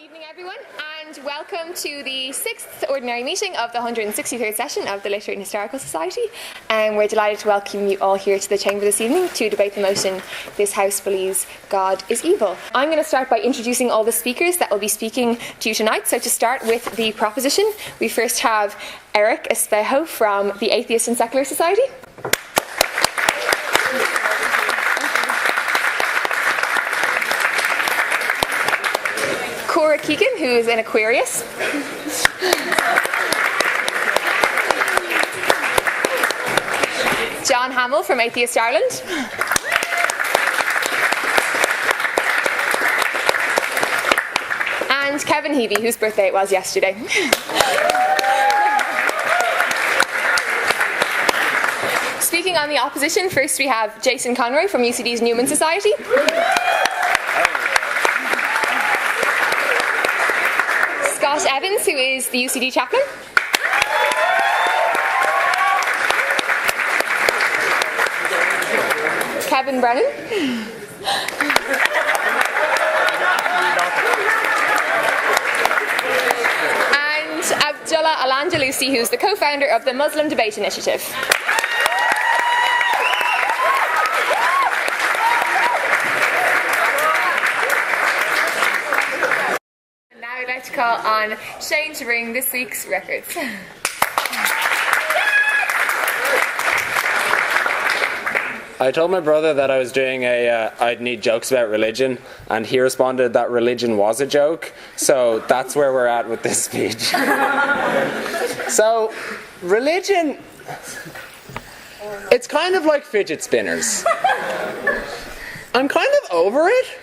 Evening everyone, and welcome to the 6th ordinary meeting of the 163rd session of the Literary and Historical Society. And we're delighted to welcome you all here to the chamber this evening to debate the motion, This House Believes God is Evil. I'm going to start by introducing all the speakers that will be speaking to you tonight. So to start with the proposition, we first have Eric Espejo from the Atheist and Secular Society. Cora Keegan, who is an Aquarius. John Hamill from Atheist Ireland. And Kevin Heavey, whose birthday it was yesterday. Speaking on the opposition, first we have Jason Conroy from UCD's Newman Society. Scott Evans, who is the UCD chaplain. Kevin Brennan. And Abdullah Al-Andalusi, who's the co-founder of the Muslim Debate Initiative. I'd like to call on Shane to bring this week's records. I told my brother that I was doing I'd need jokes about religion, and he responded that religion was a joke, so that's where we're at with this speech. So, religion, it's kind of like fidget spinners. I'm kind of over it.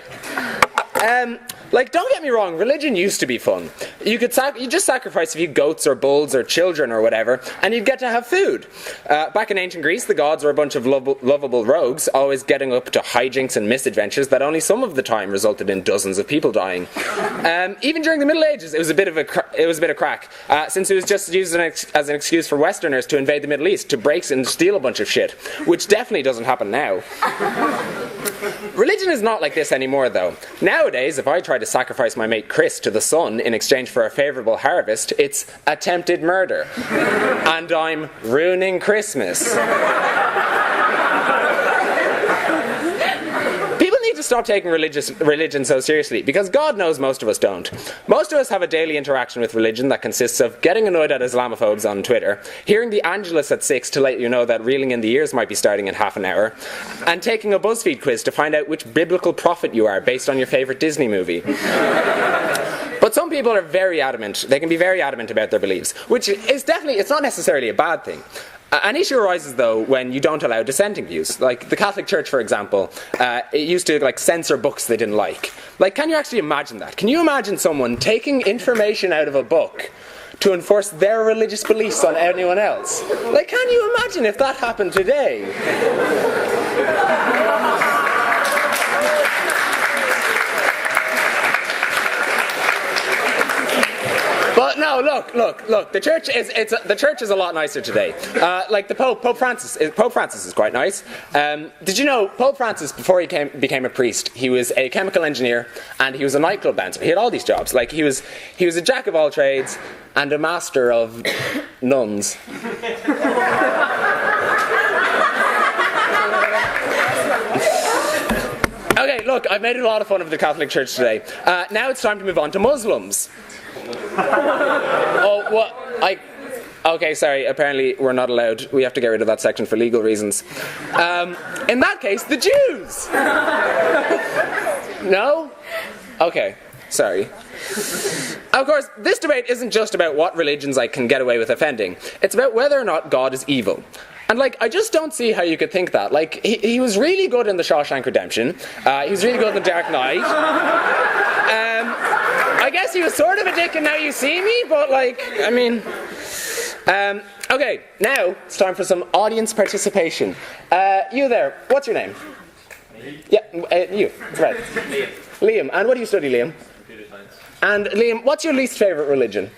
Don't get me wrong, religion used to be fun. You just sacrifice a few goats or bulls or children or whatever, and you'd get to have food. Back in ancient Greece, the gods were a bunch of lovable rogues, always getting up to hijinks and misadventures that only some of the time resulted in dozens of people dying. Even during the Middle Ages, it was a bit of crack, since it was just used as an excuse for Westerners to invade the Middle East, to break and steal a bunch of shit, which definitely doesn't happen now. Religion is not like this anymore, though. Nowadays, if I try to sacrifice my mate Chris to the sun in exchange for a favourable harvest, it's attempted murder. And I'm ruining Christmas. People need to stop taking religion so seriously, because God knows most of us don't. Most of us have a daily interaction with religion that consists of getting annoyed at Islamophobes on Twitter, hearing the Angelus at 6 to let you know that reeling in the ears might be starting in half an hour, and taking a BuzzFeed quiz to find out which biblical prophet you are based on your favourite Disney movie. But some people are very adamant. They can be very adamant about their beliefs, which is definitely, it's not necessarily a bad thing. An issue arises, though, when you don't allow dissenting views. Like the Catholic Church, for example, it used to censor books they didn't like. Can you actually imagine that? Can you imagine someone taking information out of a book to enforce their religious beliefs on anyone else? Can you imagine if that happened today? But no, look. The church is a lot nicer today. The Pope Francis is quite nice. Did you know Pope Francis, before he became a priest, he was a chemical engineer and he was a nightclub bouncer. He had all these jobs. He was a jack of all trades and a master of nuns. Okay, look, I've made a lot of fun of the Catholic Church today. Now it's time to move on to Muslims. Oh, what? Okay, sorry, apparently we're not allowed. We have to get rid of that section for legal reasons. In that case, the Jews! No? Okay, sorry. Of course, this debate isn't just about what religions I can get away with offending. It's about whether or not God is evil. And, I just don't see how you could think that. He was really good in The Shawshank Redemption. He was really good in The Dark Knight. I guess he was sort of a dick in Now You See Me, but, okay, now it's time for some audience participation. You there, what's your name? Me? Yeah, you, right. Liam. And what do you study, Liam? Computer science. And, Liam, what's your least favourite religion?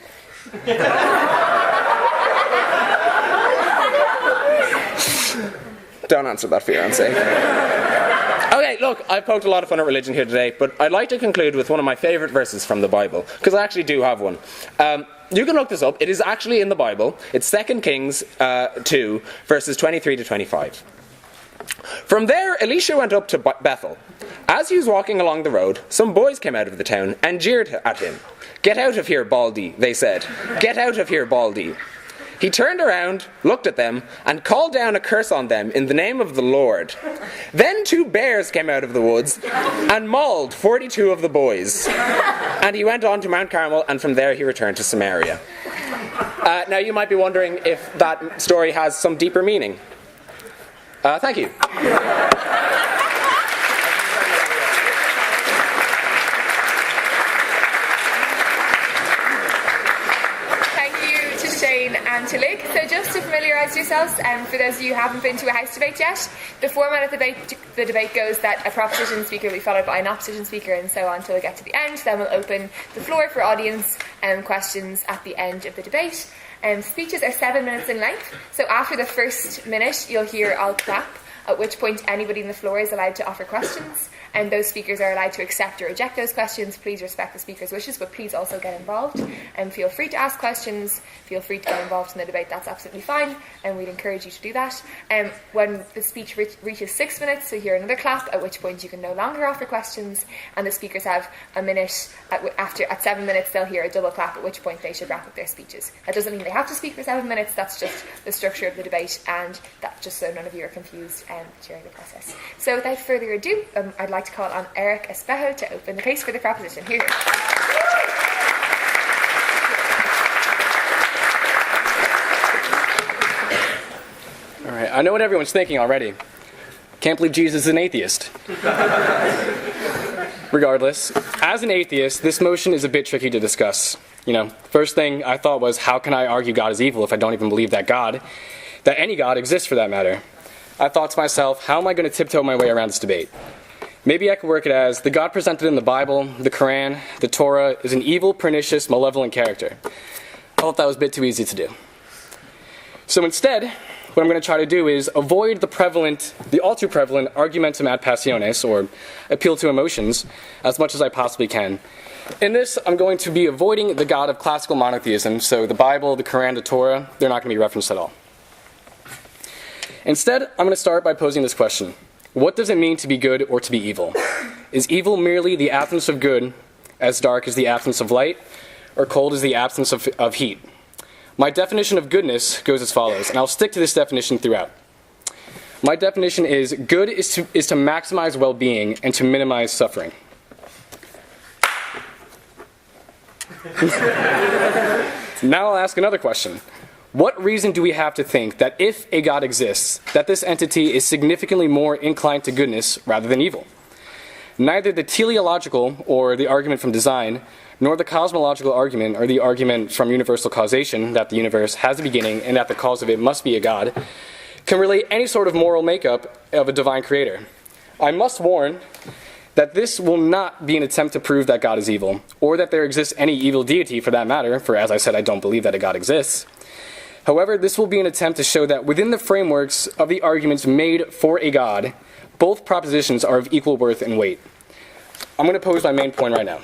Don't answer that fiancé. Okay, Okay, look, I've poked a lot of fun at religion here today, but I'd like to conclude with one of my favourite verses from the Bible, because I actually do have one. You can look this up. It is actually in the Bible. It's 2 Kings 2, verses 23 to 25. From there, Elisha went up to Bethel. As he was walking along the road, some boys came out of the town and jeered at him. "Get out of here, Baldy," they said. "Get out of here, Baldy." He turned around, looked at them, and called down a curse on them in the name of the Lord. Then 2 bears came out of the woods and mauled 42 of the boys. And he went on to Mount Carmel, and from there he returned to Samaria. Now you might be wondering if that story has some deeper meaning. Thank you. And to Luke. So just to familiarise yourselves, and for those of you who haven't been to a house debate yet, the format of the debate goes that a proposition speaker will be followed by an opposition speaker, and so on until we get to the end. Then we'll open the floor for audience questions at the end of the debate. Speeches are 7 minutes in length, so after the first minute you'll hear "I'll clap," at which point anybody on the floor is allowed to offer questions, and those speakers are allowed to accept or reject those questions. Please respect the speaker's wishes, but please also get involved, and feel free to ask questions, feel free to get involved in the debate. That's absolutely fine, and we'd encourage you to do that. When the speech reaches 6 minutes, so you hear another clap, at which point you can no longer offer questions, and the speakers have a minute. At 7 minutes they'll hear a double clap, at which point they should wrap up their speeches. That doesn't mean they have to speak for 7 minutes, that's just the structure of the debate, and that's just so none of you are confused during the process. So without further ado, I'd like to call on Eric Espejo to open the case for the proposition. Here. All right, I know what everyone's thinking already. Can't believe Jesus is an atheist. Regardless, as an atheist, this motion is a bit tricky to discuss. First thing I thought was, how can I argue God is evil if I don't even believe that any God exists for that matter? I thought to myself, how am I going to tiptoe my way around this debate? Maybe I could work it as, the God presented in the Bible, the Quran, the Torah, is an evil, pernicious, malevolent character. I thought that was a bit too easy to do. So instead, what I'm going to try to do is avoid the all too prevalent argumentum ad passiones, or appeal to emotions, as much as I possibly can. In this, I'm going to be avoiding the God of classical monotheism, so the Bible, the Quran, the Torah, they're not going to be referenced at all. Instead, I'm going to start by posing this question. What does it mean to be good or to be evil? Is evil merely the absence of good, as dark as the absence of light, or cold as the absence of heat? My definition of goodness goes as follows, and I'll stick to this definition throughout. My definition is, good is to maximize well-being and to minimize suffering. Now I'll ask another question. What reason do we have to think that if a God exists, that this entity is significantly more inclined to goodness rather than evil? Neither the teleological, or the argument from design, nor the cosmological argument, or the argument from universal causation, that the universe has a beginning and that the cause of it must be a God, can relate any sort of moral makeup of a divine creator. I must warn that this will not be an attempt to prove that God is evil, or that there exists any evil deity for that matter, for as I said, I don't believe that a God exists. However, this will be an attempt to show that within the frameworks of the arguments made for a God, both propositions are of equal worth and weight. I'm going to pose my main point right now.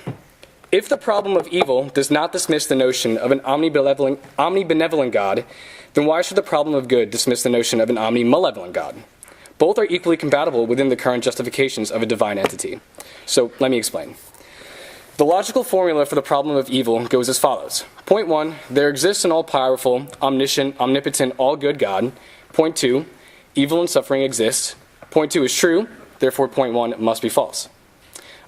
If the problem of evil does not dismiss the notion of an omnibenevolent God, then why should the problem of good dismiss the notion of an omnimalevolent God? Both are equally compatible within the current justifications of a divine entity. So let me explain. The logical formula for the problem of evil goes as follows. Point 1, there exists an all-powerful, omniscient, omnipotent, all-good God. Point 2, evil and suffering exist. Point 2 is true, therefore point 1 must be false.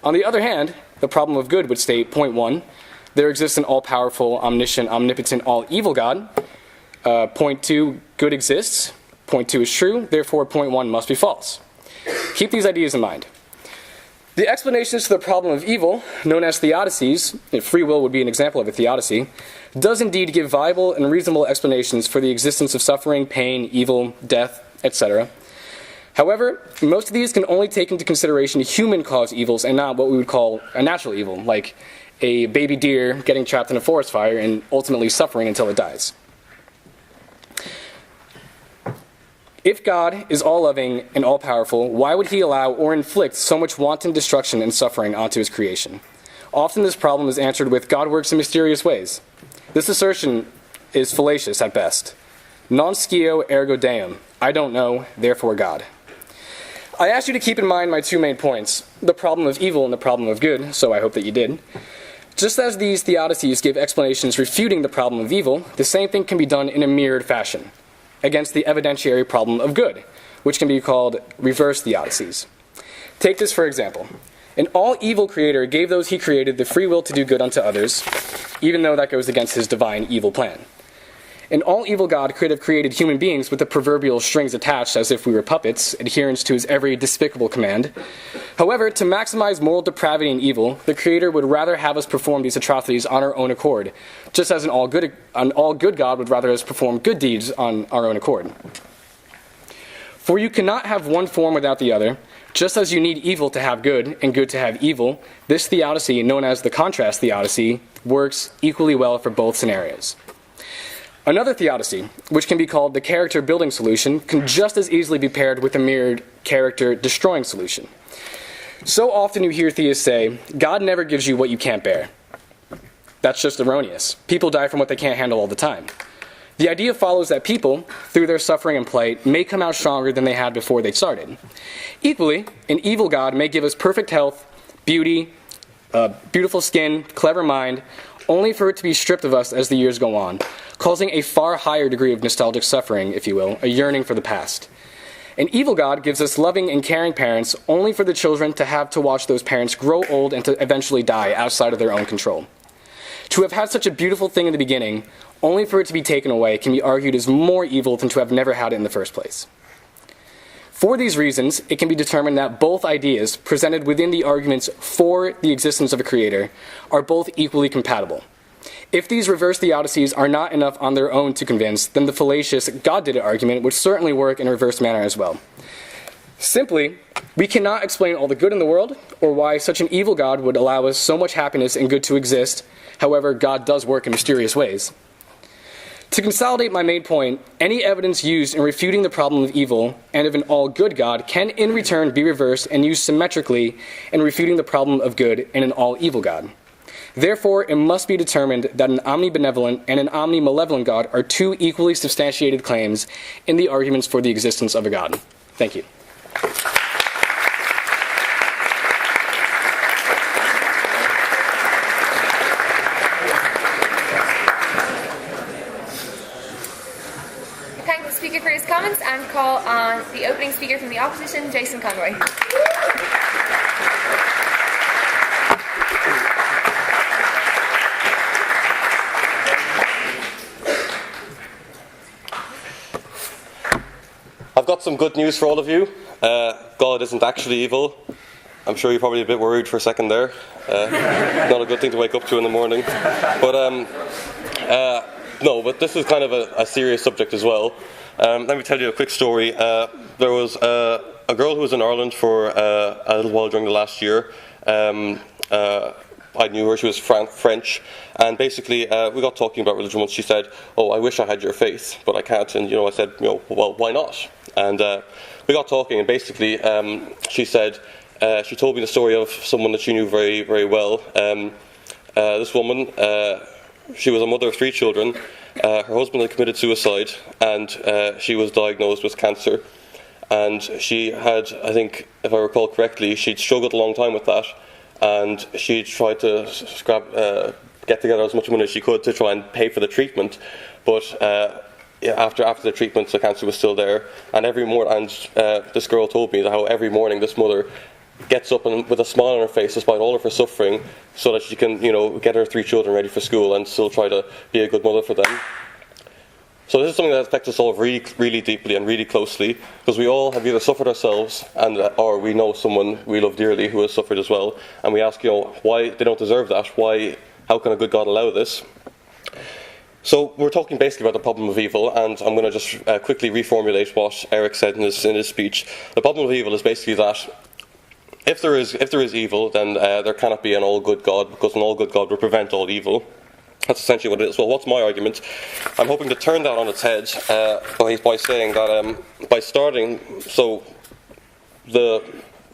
On the other hand, the problem of good would state, point 1, there exists an all-powerful, omniscient, omnipotent, all-evil God. Point 2, good exists. Point 2 is true, therefore point 1 must be false. Keep these ideas in mind. The explanations to the problem of evil, known as theodicies, if free will would be an example of a theodicy, does indeed give viable and reasonable explanations for the existence of suffering, pain, evil, death, etc. However, most of these can only take into consideration human-caused evils and not what we would call a natural evil, like a baby deer getting trapped in a forest fire and ultimately suffering until it dies. If God is all-loving and all-powerful, why would he allow or inflict so much wanton destruction and suffering onto his creation? Often this problem is answered with God works in mysterious ways. This assertion is fallacious at best. Non scio ergo deum. I don't know, therefore God. I asked you to keep in mind my two main points, the problem of evil and the problem of good, so I hope that you did. Just as these theodicies give explanations refuting the problem of evil, the same thing can be done in a mirrored fashion against the evidentiary problem of good, which can be called reverse theodicies. Take this for example. An all-evil creator gave those he created the free will to do good unto others, even though that goes against his divine evil plan. An all-evil God could have created human beings with the proverbial strings attached as if we were puppets, adherents to his every despicable command. However, to maximize moral depravity and evil, the Creator would rather have us perform these atrocities on our own accord, just as an all-good God would rather us perform good deeds on our own accord. For you cannot have one form without the other. Just as you need evil to have good and good to have evil, this theodicy, known as the contrast theodicy, works equally well for both scenarios. Another theodicy, which can be called the character-building solution, can just as easily be paired with the mirrored character-destroying solution. So often you hear theists say, God never gives you what you can't bear. That's just erroneous. People die from what they can't handle all the time. The idea follows that people, through their suffering and plight, may come out stronger than they had before they started. Equally, an evil God may give us perfect health, beauty, beautiful skin, clever mind, only for it to be stripped of us as the years go on, causing a far higher degree of nostalgic suffering, if you will, a yearning for the past. An evil God gives us loving and caring parents only for the children to have to watch those parents grow old and to eventually die outside of their own control. To have had such a beautiful thing in the beginning, only for it to be taken away, can be argued as more evil than to have never had it in the first place. For these reasons, it can be determined that both ideas, presented within the arguments for the existence of a creator, are both equally compatible. If these reverse theodicies are not enough on their own to convince, then the fallacious God did it argument would certainly work in a reverse manner as well. Simply, we cannot explain all the good in the world, or why such an evil God would allow us so much happiness and good to exist. However, God does work in mysterious ways. To consolidate my main point, any evidence used in refuting the problem of evil and of an all-good God can in return be reversed and used symmetrically in refuting the problem of good and an all-evil God. Therefore, it must be determined that an omnibenevolent and an omnimalevolent God are two equally substantiated claims in the arguments for the existence of a God. Thank you. Thank the speaker for his comments and call on the opening speaker from the opposition, Jason Conroy. I've got some good news for all of you. God isn't actually evil. I'm sure you're probably a bit worried for a second there. Not a good thing to wake up to in the morning. But no, but this is kind of a serious subject as well. Let me tell you a quick story. There was a girl who was in Ireland for a little while during the last year. I knew her, she was French, and basically we got talking about religion once. She said, "Oh, I wish I had your faith, but I can't." And I said, "Well, why not?" And we got talking, and basically she said, she told me the story of someone that she knew very, very well. This woman, she was a mother of 3 children. Her husband had committed suicide, and she was diagnosed with cancer. And she had, I think, if I recall correctly, she'd struggled a long time with that. And she tried to get together as much money as she could to try and pay for the treatment, but after the treatment, the cancer was still there. And every morning, this girl told me how every morning this mother gets up and with a smile on her face, despite all of her suffering, so that she can, get her 3 children ready for school and still try to be a good mother for them. So this is something that affects us all really, really deeply and really closely, because we all have either suffered ourselves, or we know someone we love dearly who has suffered as well, and we ask, why they don't deserve that. How can a good God allow this? So we're talking basically about the problem of evil, and I'm going to just quickly reformulate what Eric said in his speech. The problem of evil is basically that if there is evil, then there cannot be an all-good God, because an all-good God would prevent all evil. That's essentially what it is. Well, what's my argument? I'm hoping to turn that on its head by saying that by starting, so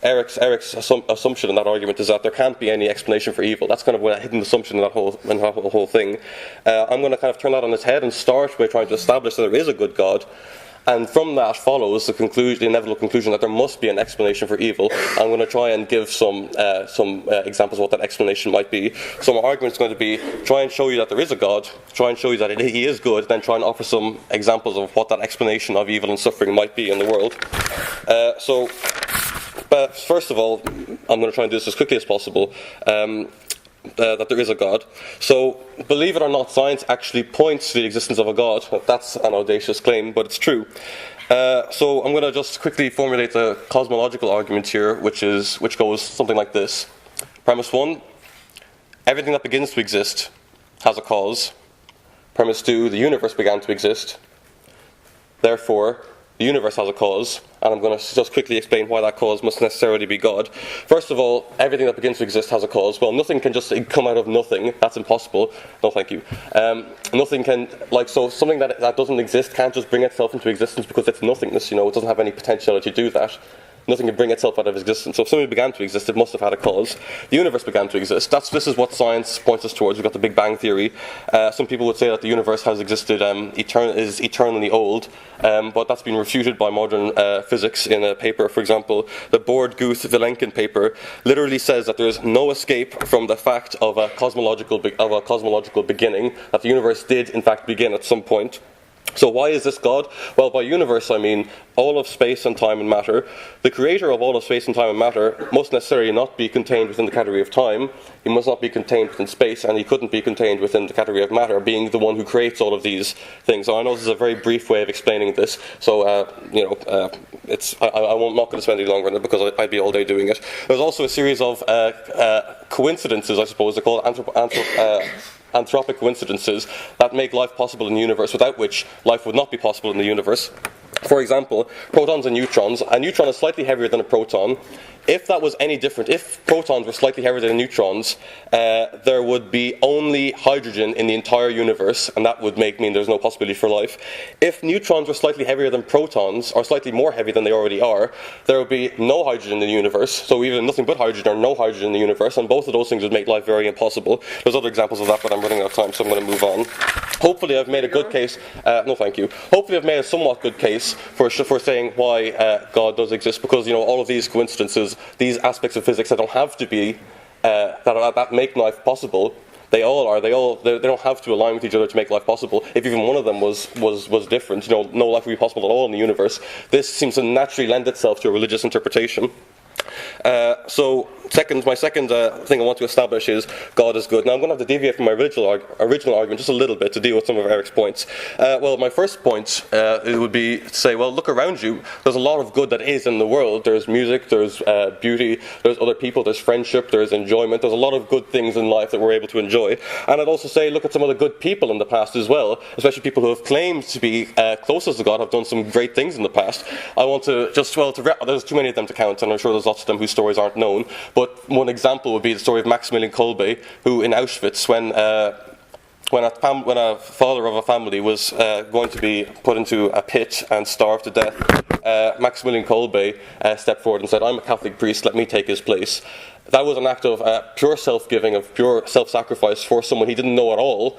Eric's assumption in that argument is that there can't be any explanation for evil. That's kind of a hidden assumption in that whole thing. I'm going to kind of turn that on its head and start by trying to establish that there is a good God. And from that follows the inevitable conclusion that there must be an explanation for evil. I'm going to try and give some examples of what that explanation might be. So my argument is going to be try and show you that there is a God, try and show you that He is good, then try and offer some examples of what that explanation of evil and suffering might be in the world. But first of all, I'm going to try and do this as quickly as possible. That there is a God. So, believe it or not, science actually points to the existence of a God. That's an audacious claim, but it's true. So, I'm going to just quickly formulate the cosmological argument here, which goes something like this. Premise 1, everything that begins to exist has a cause. Premise 2, the universe began to exist. Therefore, the universe has a cause, and I'm going to just quickly explain why that cause must necessarily be God. First of all, everything that begins to exist has a cause. Well, nothing can just come out of nothing. That's impossible. No, thank you. Nothing can, so something that doesn't exist can't just bring itself into existence because it's nothingness, it doesn't have any potentiality to do that. Nothing can bring itself out of existence. So if something began to exist, it must have had a cause. The universe began to exist. This is what science points us towards. We've got the Big Bang Theory. Some people would say that the universe has existed, is eternally old, but that's been refuted by modern physics in a paper. For example, the Borde-Guth-Vilenkin paper literally says that there is no escape from the fact of a cosmological beginning, that the universe did in fact begin at some point. So why is this God? Well, by universe I mean all of space and time and matter. The creator of all of space and time and matter must necessarily not be contained within the category of time. He must not be contained within space, and he couldn't be contained within the category of matter, being the one who creates all of these things. So I know this is a very brief way of explaining this, so I'm not going to spend any longer on it because I'd be all day doing it. There's also a series of coincidences, I suppose. They're called anthropic coincidences that make life possible in the universe, without which life would not be possible in the universe. For example, protons and neutrons. A neutron is slightly heavier than a proton. If that was any different, if protons were slightly heavier than neutrons, there would be only hydrogen in the entire universe, and that would mean there's no possibility for life. If neutrons were slightly heavier than protons, or slightly more heavy than they already are, there would be no hydrogen in the universe, so either nothing but hydrogen or no hydrogen in the universe, and both of those things would make life very impossible. There's other examples of that, but I'm running out of time, so I'm going to move on. Hopefully I've made a good case. No, thank you. Hopefully I've made a somewhat good case for saying why God does exist, because all of these coincidences, these aspects of physics that don't have to be that make life possible, they don't have to align with each other to make life possible. If even one of them was different, no life would be possible at all in the universe. This seems to naturally lend itself to a religious interpretation. My second thing I want to establish is God is good. Now I'm going to have to deviate from my original argument just a little bit to deal with some of Eric's points. My first point it would be to say, well, look around you. There's a lot of good that is in the world. There's music, there's beauty, there's other people, there's friendship, there's enjoyment. There's a lot of good things in life that we're able to enjoy. And I'd also say, look at some of the good people in the past as well, especially people who have claimed to be closest to God, have done some great things in the past. I want to there's too many of them to count, and I'm sure there's lots of them whose stories aren't known, but one example would be the story of Maximilian Kolbe, who in Auschwitz, when a father of a family was going to be put into a pit and starved to death, Maximilian Kolbe stepped forward and said, "I'm a Catholic priest, let me take his place." That was an act of pure self-giving, of pure self-sacrifice for someone he didn't know at all.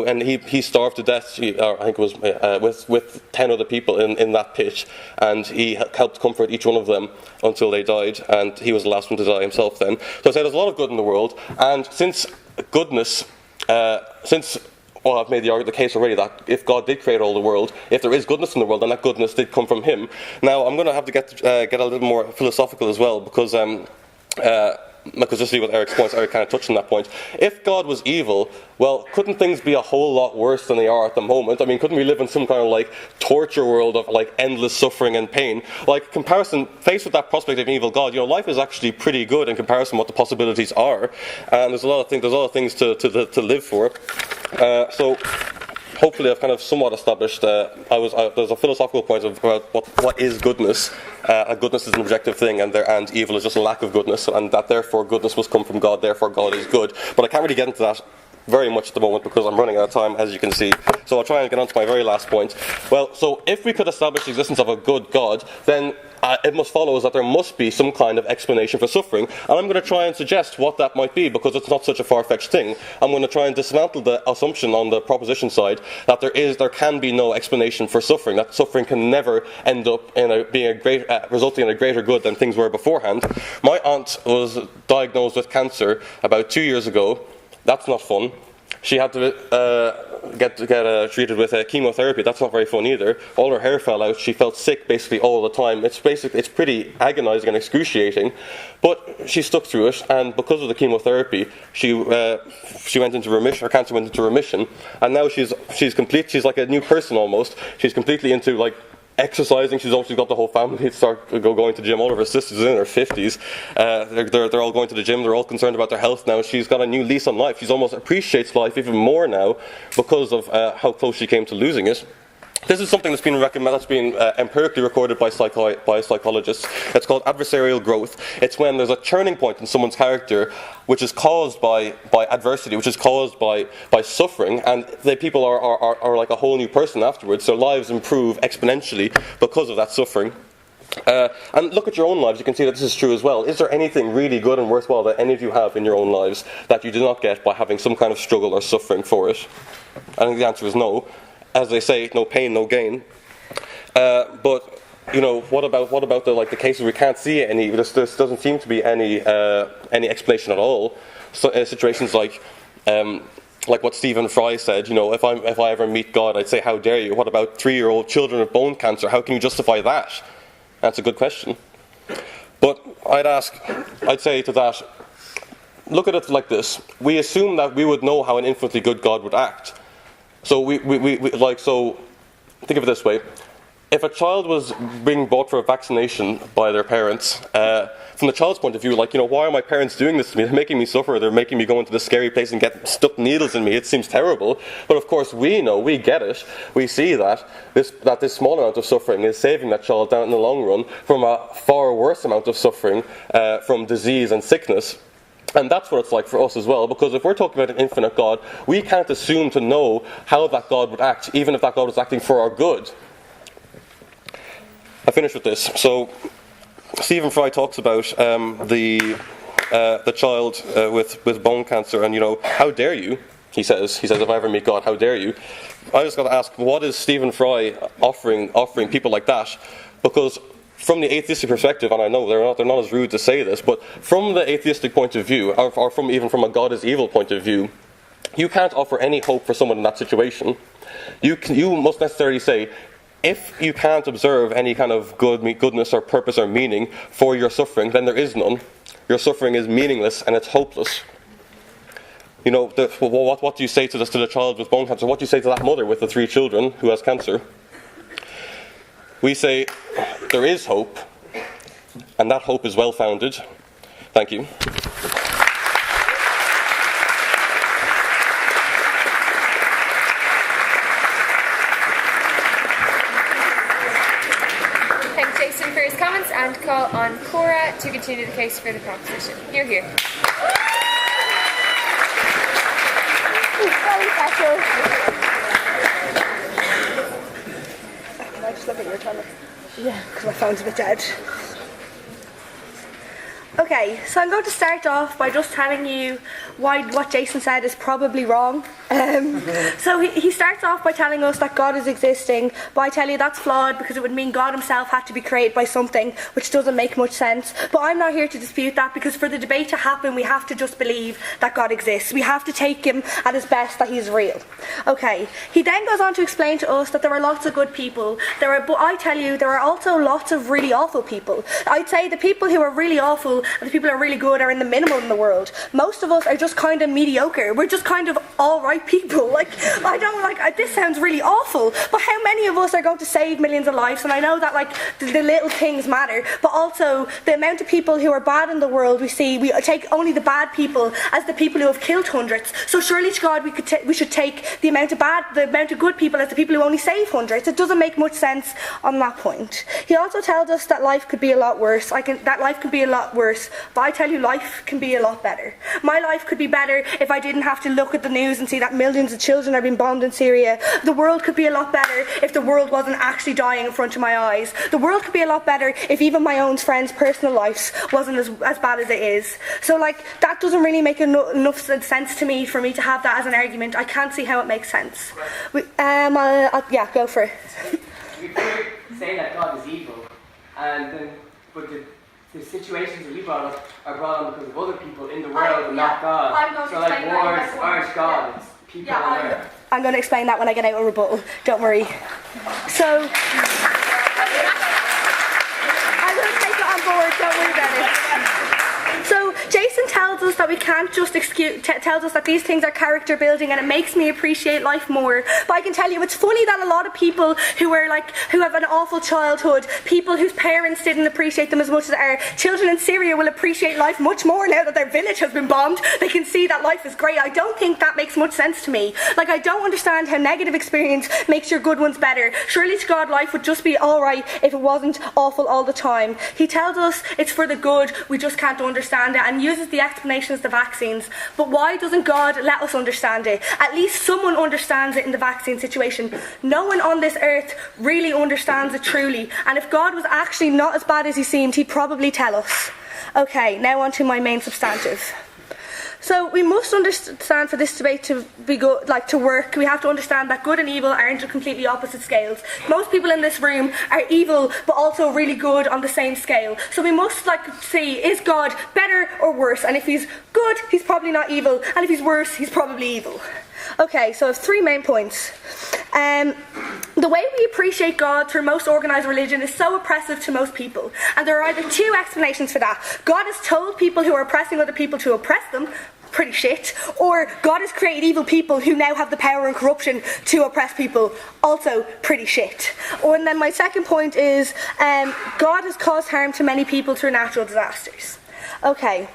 And he starved to death, I think it was with 10 other people in that pit, and he helped comfort each one of them until they died, and he was the last one to die himself then. So I say there's a lot of good in the world, and since goodness, I've made the case already that if God did create all the world, if there is goodness in the world, then that goodness did come from Him. Now I'm going to have to get a little more philosophical as well, because just see what Eric's points. Eric kind of touched on that point. If God was evil, well, couldn't things be a whole lot worse than they are at the moment? I mean, couldn't we live in some kind of torture world of endless suffering and pain? Faced with that prospect of an evil God, life is actually pretty good in comparison to what the possibilities are, and there's a lot of things to live for. So hopefully I've kind of somewhat established there's a philosophical point about what is goodness. Goodness is an objective thing, and evil is just a lack of goodness, and that therefore goodness must come from God, therefore God is good. But I can't really get into that very much at the moment because I'm running out of time, as you can see. So I'll try and get on to my very last point. Well, so if we could establish the existence of a good God, then it must follow that there must be some kind of explanation for suffering. And I'm going to try and suggest what that might be, because it's not such a far-fetched thing. I'm going to try and dismantle the assumption on the proposition side that there can be no explanation for suffering, that suffering can never end up in resulting in a greater good than things were beforehand. My aunt was diagnosed with cancer about 2 years ago. That's not fun. She had to get treated with chemotherapy. That's not very fun either. All her hair fell out. She felt sick basically all the time. It's pretty agonizing and excruciating. But she stuck through it, and because of the chemotherapy, she went into remission. Her cancer went into remission, and now she's complete. She's like a new person almost. She's completely into like exercising. She's got the whole family going to the gym. All of her sisters are in their 50s. They're all going to the gym. They're all concerned about their health now. She's got a new lease on life. She almost appreciates life even more now because of how close she came to losing it. This is something that's been empirically recorded by psychologists. It's called adversarial growth. It's when there's a turning point in someone's character which is caused by adversity, which is caused by suffering, and the people are like a whole new person afterwards. Their lives improve exponentially because of that suffering. And look at your own lives, you can see that this is true as well. Is there anything really good and worthwhile that any of you have in your own lives that you do not get by having some kind of struggle or suffering for it? I think the answer is no. As they say, no pain, no gain. But what about the cases we can't see any? There doesn't seem to be any explanation at all. So, situations like what Stephen Fry said. If I ever meet God, I'd say, "How dare you?" What about 3-year-old children with bone cancer? How can you justify that? That's a good question. But I'd say to that, look at it like this: we assume that we would know how an infinitely good God would act. So so think of it this way: if a child was being brought for a vaccination by their parents, from the child's point of view, why are my parents doing this to me? They're making me suffer. They're making me go into this scary place and get stuck needles in me. It seems terrible. But of course, we get it. We see that this small amount of suffering is saving that child down in the long run from a far worse amount of suffering from disease and sickness. And that's what it's like for us as well, because if we're talking about an infinite God, we can't assume to know how that God would act, even if that God was acting for our good. I finish with this. So, Stephen Fry talks about the child with bone cancer, and how dare you? He says, if I ever meet God, how dare you? I just got to ask, what is Stephen Fry offering people like that? Because from the atheistic perspective, and I know they're not as rude to say this, but from the atheistic point of view, or even from a God is evil point of view, you can't offer any hope for someone in that situation. You must necessarily say, if you can't observe any kind of goodness or purpose or meaning for your suffering, then there is none. Your suffering is meaningless and it's hopeless. What do you say to the child with bone cancer? What do you say to that mother with the 3 children who has cancer? We say there is hope, and that hope is well-founded. Thank you. Thanks, Jason, for his comments, and call on Cora to continue the case for the proposition. Hear, hear. I just look at your toilet. Yeah, because my phone's a bit dead. Okay, so I'm going to start off by just telling you what Jason said is probably wrong. So he starts off by telling us that God is existing, but I tell you that's flawed because it would mean God himself had to be created by something, which doesn't make much sense. But I'm not here to dispute that, because for the debate to happen, we have to just believe that God exists. We have to take him at his best, that he's real. Okay, he then goes on to explain to us that there are lots of good people. But I tell you, there are also lots of really awful people. I'd say the people who are really awful and the people who are really good are in the minimal in the world. Most of us are just kind of mediocre. We're just kind of alright people. This sounds really awful, but how many of us are going to save millions of lives? And I know that the little things matter, but also the amount of people who are bad in the world, we take only the bad people as the people who have killed hundreds. So surely to God we should take the amount of good people as the people who only save hundreds. It doesn't make much sense on that point. He also tells us that life could be a lot worse. That life could be a lot worse, but I tell you, life can be a lot better. My life could be better if I didn't have to look at the news news and see that millions of children are being bombed in Syria. The world could be a lot better if the world wasn't actually dying in front of my eyes. The world could be a lot better if even my own friends' personal lives wasn't as bad as it is. So like, that doesn't really make enough sense to me for me to have that as an argument. I can't see how it makes sense. Yeah, go for it. We could say that God is evil, but the situations that we brought up are brought on because of other people in the world and not God. I'm going to so like explain wars that. aren't God, it's people on earth. I'm going to explain that when I get out of rebuttal. Don't worry. So, I'm going to take it on board. Don't worry about it. So, Jason tells us that we can't just tells us that these things are character building, and it makes me appreciate life more. But I can tell you, it's funny that a lot of people who have an awful childhood, people whose parents didn't appreciate them as much as our children in Syria will appreciate life much more now that their village has been bombed. They can see that life is great. I don't think that makes much sense to me. Like, I don't understand how negative experience makes your good ones better. Surely to God, life would just be alright if it wasn't awful all the time. He tells us it's for the good, we just can't understand it, and uses the explanation as the vaccines. But why doesn't God let us understand it? At least someone understands it in the vaccine situation. No one on this earth really understands it truly, and if God was actually not as bad as he seemed, he'd probably tell us. Okay, now on to my main substantive. So we must understand, for this debate to be good, to work, we have to understand that good and evil aren't completely opposite scales. Most people in this room are evil, but also really good on the same scale. So we must see, is God better or worse? And if he's good, he's probably not evil. And if he's worse, he's probably evil. Okay, so I have 3 main points. The way we appreciate God through most organised religion is so oppressive to most people. And there are either 2 explanations for that. God has told people who are oppressing other people to oppress them, pretty shit, or God has created evil people who now have the power and corruption to oppress people, also pretty shit. And then my second point is God has caused harm to many people through natural disasters. Okay.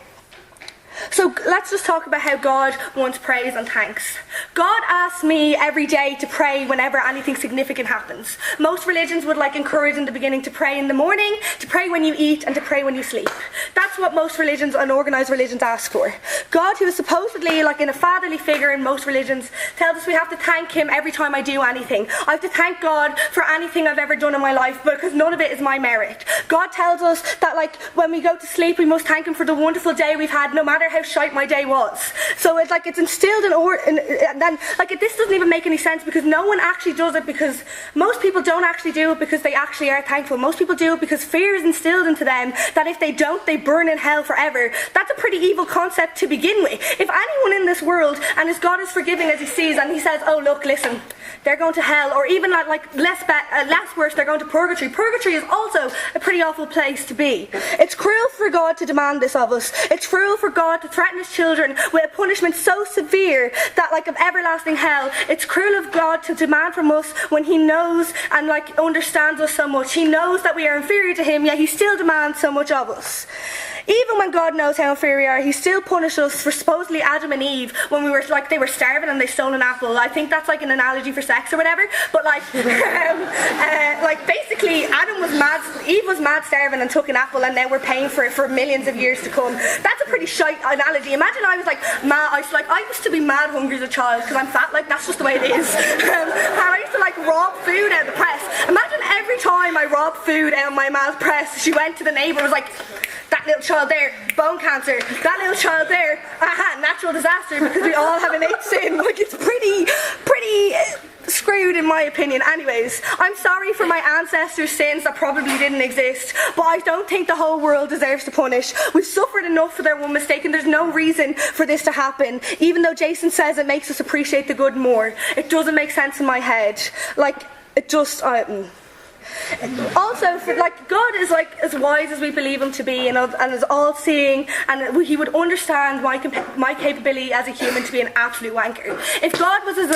So let's just talk about how God wants praise and thanks. God asks me every day to pray whenever anything significant happens. Most religions would encourage in the beginning to pray in the morning, to pray when you eat, and to pray when you sleep. That's what most religions and organised religions ask for. God, who is supposedly in a fatherly figure in most religions, tells us we have to thank him every time I do anything. I have to thank God for anything I've ever done in my life, because none of it is my merit. God tells us that when we go to sleep, we must thank him for the wonderful day we've had, no matter how shite my day was. So it's instilled and then this doesn't even make any sense, because no one actually does it, because most people don't actually do it because they actually are thankful. Most people do it because fear is instilled into them that if they don't, they burn in hell forever. That's a pretty evil concept to begin with. If anyone in this world, and as God is forgiving as he sees, and he says, oh look, listen, they're going to hell, or even less worse, they're going to purgatory. Purgatory is also a pretty awful place to be. It's cruel for God to demand this of us. It's cruel for God to threaten his children with a punishment so severe that of everlasting hell. It's cruel of God to demand from us when he knows and understands us so much. He knows that we are inferior to him, yet he still demands so much of us. Even when God knows how inferior we are, he still punished us for supposedly Adam and Eve when we were they were starving and they stole an apple. I think that's an analogy for sex or whatever. But basically, Eve was mad starving and took an apple, and now we're paying for it for millions of years to come. That's a pretty shite analogy. Imagine I was I used to be mad hungry as a child because I'm fat. That's just the way it is. And I used to rob food out of the press. Imagine every time I robbed food out of my ma's press, she went to the neighbour and was like, that little child there, bone cancer. That little child there, natural disaster, because we all have innate sin. It's pretty screwed in my opinion. Anyways, I'm sorry for my ancestors' sins that probably didn't exist, but I don't think the whole world deserves to punish. We've suffered enough for their one mistake, and there's no reason for this to happen. Even though Jason says it makes us appreciate the good more, it doesn't make sense in my head. It just... Also, God is as wise as we believe him to be, and is all-seeing, and he would understand my capability as a human to be an absolute wanker. If God was as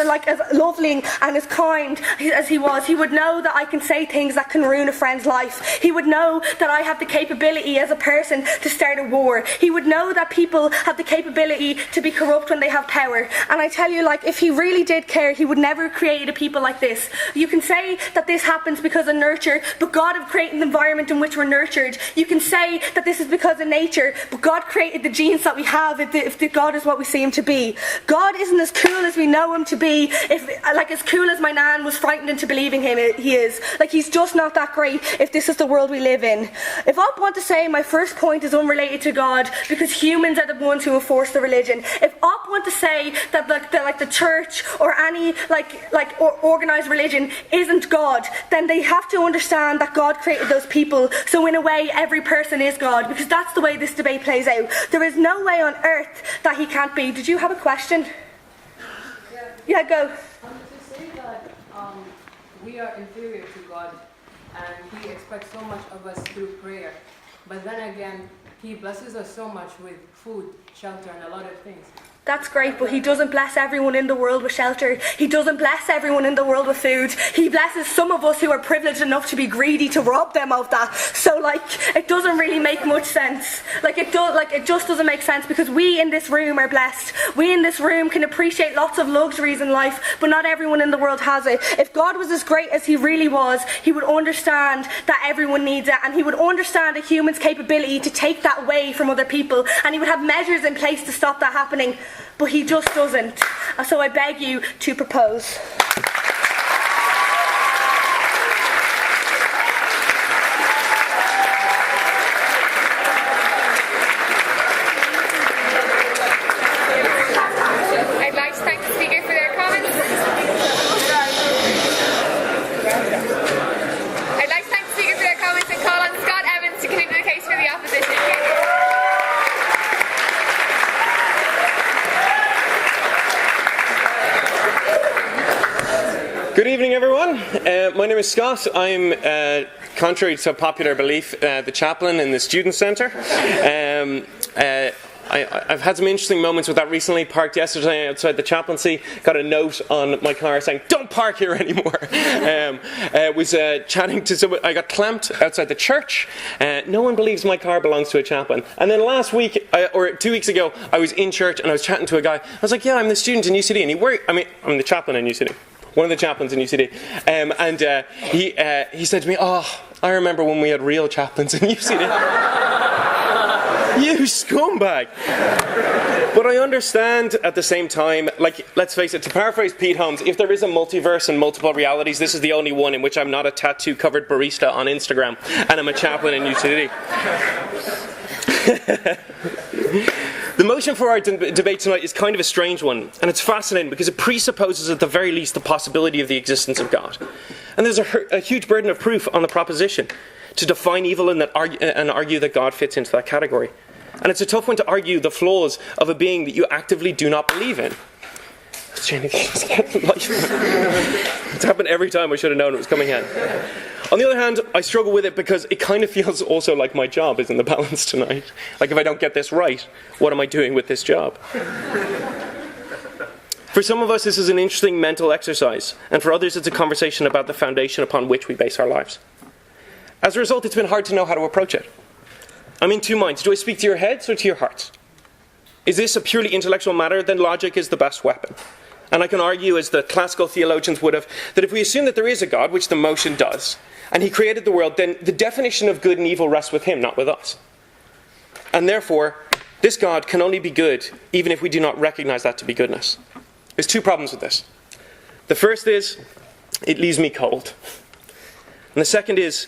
loving and as kind as he was, he would know that I can say things that can ruin a friend's life. He would know that I have the capability as a person to start a war. He would know that people have the capability to be corrupt when they have power. And I tell you, if he really did care, he would never have created a people like this. You can say that this happens because of nurture, but God have created the environment in which we're nurtured. You can say that this is because of nature, but God created the genes that we have if God is what we see him to be. God isn't as cool as we know him to be. As cool as my nan was frightened into believing he is. He's just not that great if this is the world we live in. If I want to say my first point is unrelated to God because humans are the ones who enforce the religion. If I want to say that the church or any organised religion isn't God, then they have to understand that God created those people. So in a way, every person is God, because that's the way this debate plays out. There is no way on earth that he can't be. Did you have a question? Yeah, go. To say that we are inferior to God and he expects so much of us through prayer, but then again, he blesses us so much with food, shelter, and a lot of things. That's great, but he doesn't bless everyone in the world with shelter. He doesn't bless everyone in the world with food. He blesses some of us who are privileged enough to be greedy to rob them of that. So, it doesn't really make much sense. It just doesn't make sense, because we in this room are blessed. We in this room can appreciate lots of luxuries in life, but not everyone in the world has it. If God was as great as he really was, he would understand that everyone needs it, and he would understand a human's capability to take that away from other people, and he would have measures in place to stop that happening. But he just doesn't. So I beg you to propose. I'd like to thank the speaker for their comments. I'd like to thank the speaker for their comments and call on Scott Evans to continue the case for the opposition. Good evening, everyone. My name is Scott. I'm, contrary to popular belief, the chaplain in the Student Centre. I've had some interesting moments with that recently. Parked yesterday outside the chaplaincy, got a note on my car saying, "Don't park here anymore." Was chatting to someone. I got clamped outside the church. No one believes my car belongs to a chaplain. And then last week, or 2 weeks ago, I was in church and I was chatting to a guy. I was like, "Yeah, I'm the student in UCD," and I'm the chaplain in UCD. One of the chaplains in UCD, he said to me, "Oh, I remember when we had real chaplains in UCD." You scumbag! But I understand at the same time, let's face it, to paraphrase Pete Holmes, if there is a multiverse and multiple realities, this is the only one in which I'm not a tattoo-covered barista on Instagram, and I'm a chaplain in UCD. The motion for our debate tonight is kind of a strange one, and it's fascinating because it presupposes at the very least the possibility of the existence of God. And there's a huge burden of proof on the proposition to define evil and argue that God fits into that category. And it's a tough one to argue the flaws of a being that you actively do not believe in. It's happened every time. I should have known it was coming in. On the other hand, I struggle with it because it kind of feels also like my job is in the balance tonight. If I don't get this right, what am I doing with this job? For some of us, this is an interesting mental exercise, and for others, it's a conversation about the foundation upon which we base our lives. As a result, it's been hard to know how to approach it. I'm in two minds. Do I speak to your heads or to your hearts? Is this a purely intellectual matter? Then logic is the best weapon. And I can argue, as the classical theologians would have, that if we assume that there is a God, which the motion does, and he created the world, then the definition of good and evil rests with him, not with us. And therefore, this God can only be good, even if we do not recognize that to be goodness. There's two problems with this. The first is, it leaves me cold. And the second is,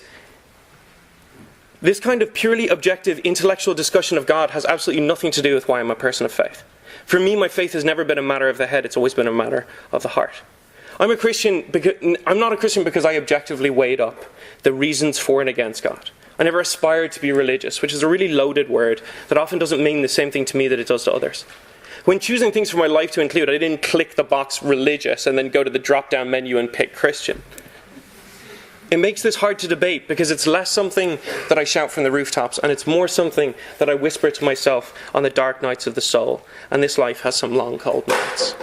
this kind of purely objective intellectual discussion of God has absolutely nothing to do with why I'm a person of faith. For me, my faith has never been a matter of the head, it's always been a matter of the heart. I'm not a Christian because I objectively weighed up the reasons for and against God. I never aspired to be religious, which is a really loaded word that often doesn't mean the same thing to me that it does to others. When choosing things for my life to include, I didn't click the box religious and then go to the drop-down menu and pick Christian. It makes this hard to debate because it's less something that I shout from the rooftops and it's more something that I whisper to myself on the dark nights of the soul. And this life has some long, cold nights.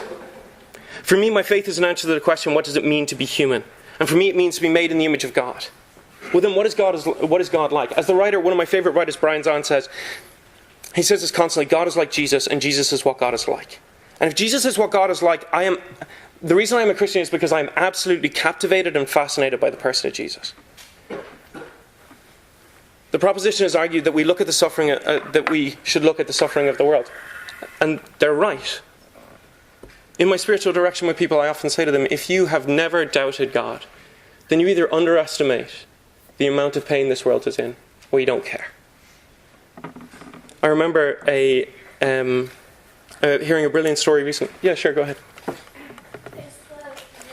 For me, my faith is an answer to the question, what does it mean to be human? And for me, it means to be made in the image of God. Well, then what is God like? As the writer, one of my favourite writers, Brian Zahn, says, he says this constantly, God is like Jesus and Jesus is what God is like. And if Jesus is what God is like, the reason I'm a Christian is because I'm absolutely captivated and fascinated by the person of Jesus. The proposition is argued that we look at the suffering, that we should look at the suffering of the world. And they're right. In my spiritual direction with people, I often say to them, if you have never doubted God, then you either underestimate the amount of pain this world is in, or you don't care. I remember hearing a brilliant story recently. Yeah, sure, go ahead.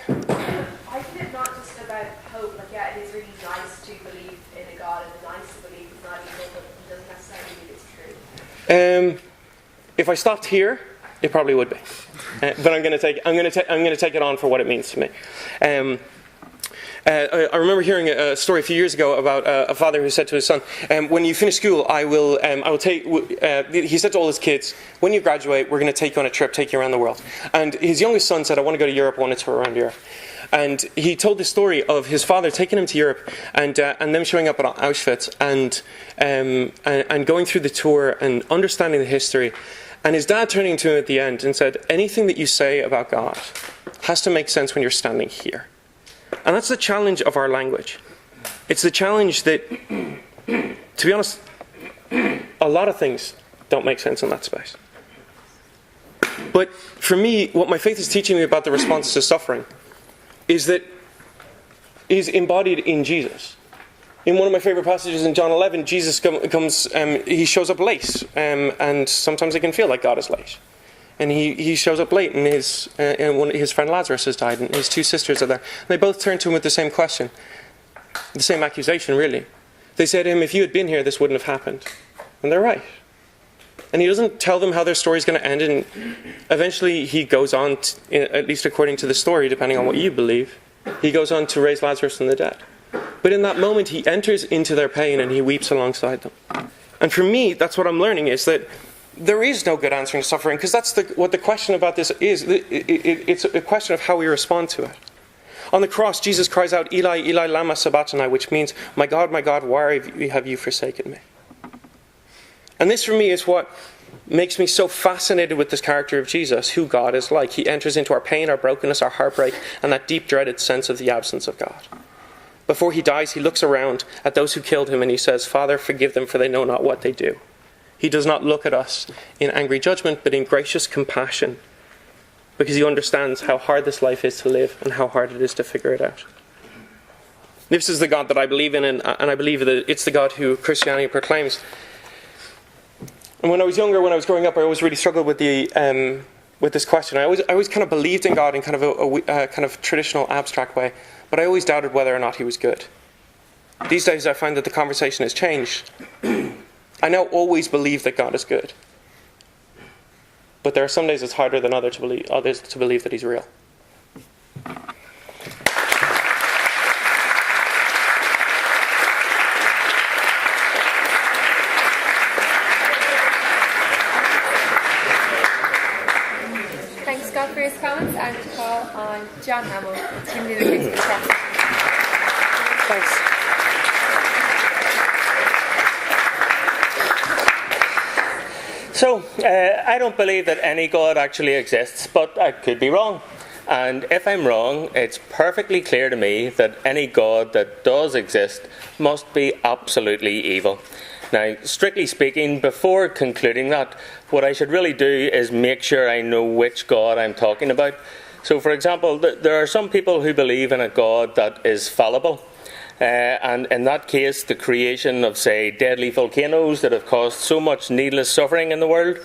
I think it's not just about hope. Like, yeah, it is really nice to believe in a God, and it's nice to believe it's not evil, but it doesn't necessarily mean it's true. If I stopped here, it probably would be. But I'm going to take it on for what it means to me. I remember hearing a story a few years ago about a father who said to his son, "When you finish school, I will take." He said to all his kids, "When you graduate, we're going to take you on a trip, take you around the world." And his youngest son said, "I want to go to Europe. I want to tour around Europe." And he told the story of his father taking him to Europe and them showing up at Auschwitz and going through the tour and understanding the history. And his dad turning to him at the end and said, "Anything that you say about God has to make sense when you're standing here." And that's the challenge of our language. It's the challenge that, to be honest, a lot of things don't make sense in that space. But for me, what my faith is teaching me about the responses to suffering is is embodied in Jesus. In one of my favorite passages in John 11, Jesus comes, he shows up late, and sometimes it can feel like God is late. And he shows up late, and his friend Lazarus has died, and his two sisters are there. And they both turn to him with the same question, the same accusation, really. They say to him, "If you had been here, this wouldn't have happened." And they're right. And he doesn't tell them how their story is going to end, and eventually he goes on, at least according to the story, depending on what you believe, he goes on to raise Lazarus from the dead. But in that moment, he enters into their pain and he weeps alongside them. And for me, that's what I'm learning, is that there is no good answer to suffering, because that's what the question about this is. It's a question of how we respond to it. On the cross, Jesus cries out, "Eli, Eli, lama sabachthani," which means, my God, why have you forsaken me?" And this for me is what makes me so fascinated with this character of Jesus, who God is like. He enters into our pain, our brokenness, our heartbreak, and that deep dreaded sense of the absence of God. Before he dies, he looks around at those who killed him and he says, "Father, forgive them, for they know not what they do." He does not look at us in angry judgment, but in gracious compassion, because he understands how hard this life is to live and how hard it is to figure it out. This is the God that I believe in, and I believe that it's the God who Christianity proclaims. And when I was younger, when I was growing up, I always really struggled with this question. I always kind of believed in God in kind of a kind of traditional, abstract way, but I always doubted whether or not he was good. These days, I find that the conversation has changed. I now always believe that God is good, but there are some days it's harder than others to believe that he's real. Thanks, Scott, for his comments, and to call on John Hamill to give me the case for the question. Thanks. So, I don't believe that any God actually exists, but I could be wrong. And if I'm wrong, it's perfectly clear to me that any God that does exist must be absolutely evil. Now, strictly speaking, before concluding that, what I should really do is make sure I know which God I'm talking about. So, for example, there are some people who believe in a God that is fallible. And in that case, the creation of, say, deadly volcanoes that have caused so much needless suffering in the world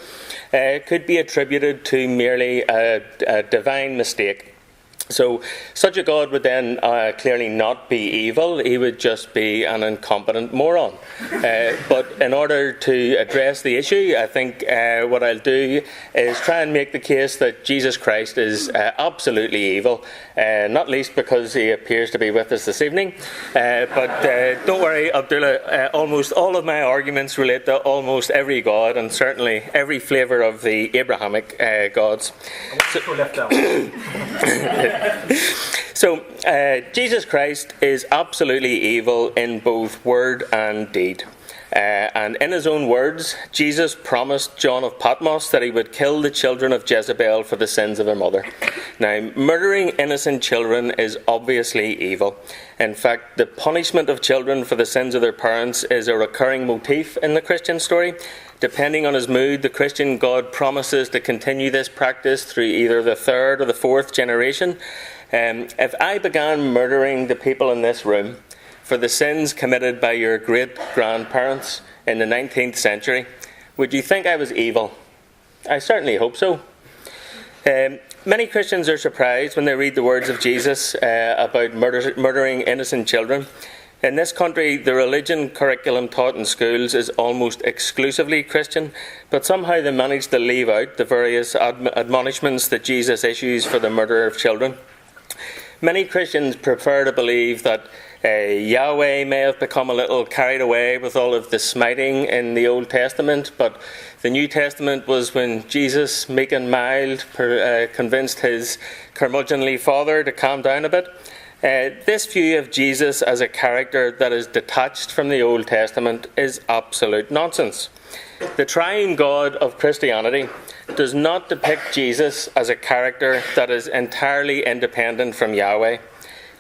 could be attributed to merely a divine mistake. So such a God would then clearly not be evil, he would just be an incompetent moron. But in order to address the issue, I think what I'll do is try and make the case that Jesus Christ is absolutely evil, not least because he appears to be with us this evening. But don't worry, Abdullah, almost all of my arguments relate to almost every God, and certainly every flavour of the Abrahamic gods. So, Jesus Christ is absolutely evil in both word and deed. And in his own words, Jesus promised John of Patmos that he would kill the children of Jezebel for the sins of her mother. Now, murdering innocent children is obviously evil. In fact, the punishment of children for the sins of their parents is a recurring motif in the Christian story. Depending on his mood, the Christian God promises to continue this practice through either the third or the fourth generation. If I began murdering the people in this room for the sins committed by your great-grandparents in the 19th century, would you think I was evil? I certainly hope so. Many Christians are surprised when they read the words of Jesus about murdering innocent children. In this country, the religion curriculum taught in schools is almost exclusively Christian, but somehow they manage to leave out the various admonishments that Jesus issues for the murder of children. Many Christians prefer to believe that Yahweh may have become a little carried away with all of the smiting in the Old Testament, but the New Testament was when Jesus, meek and mild, convinced his curmudgeonly father to calm down a bit. This view of Jesus as a character that is detached from the Old Testament is absolute nonsense. The triune God of Christianity does not depict Jesus as a character that is entirely independent from Yahweh.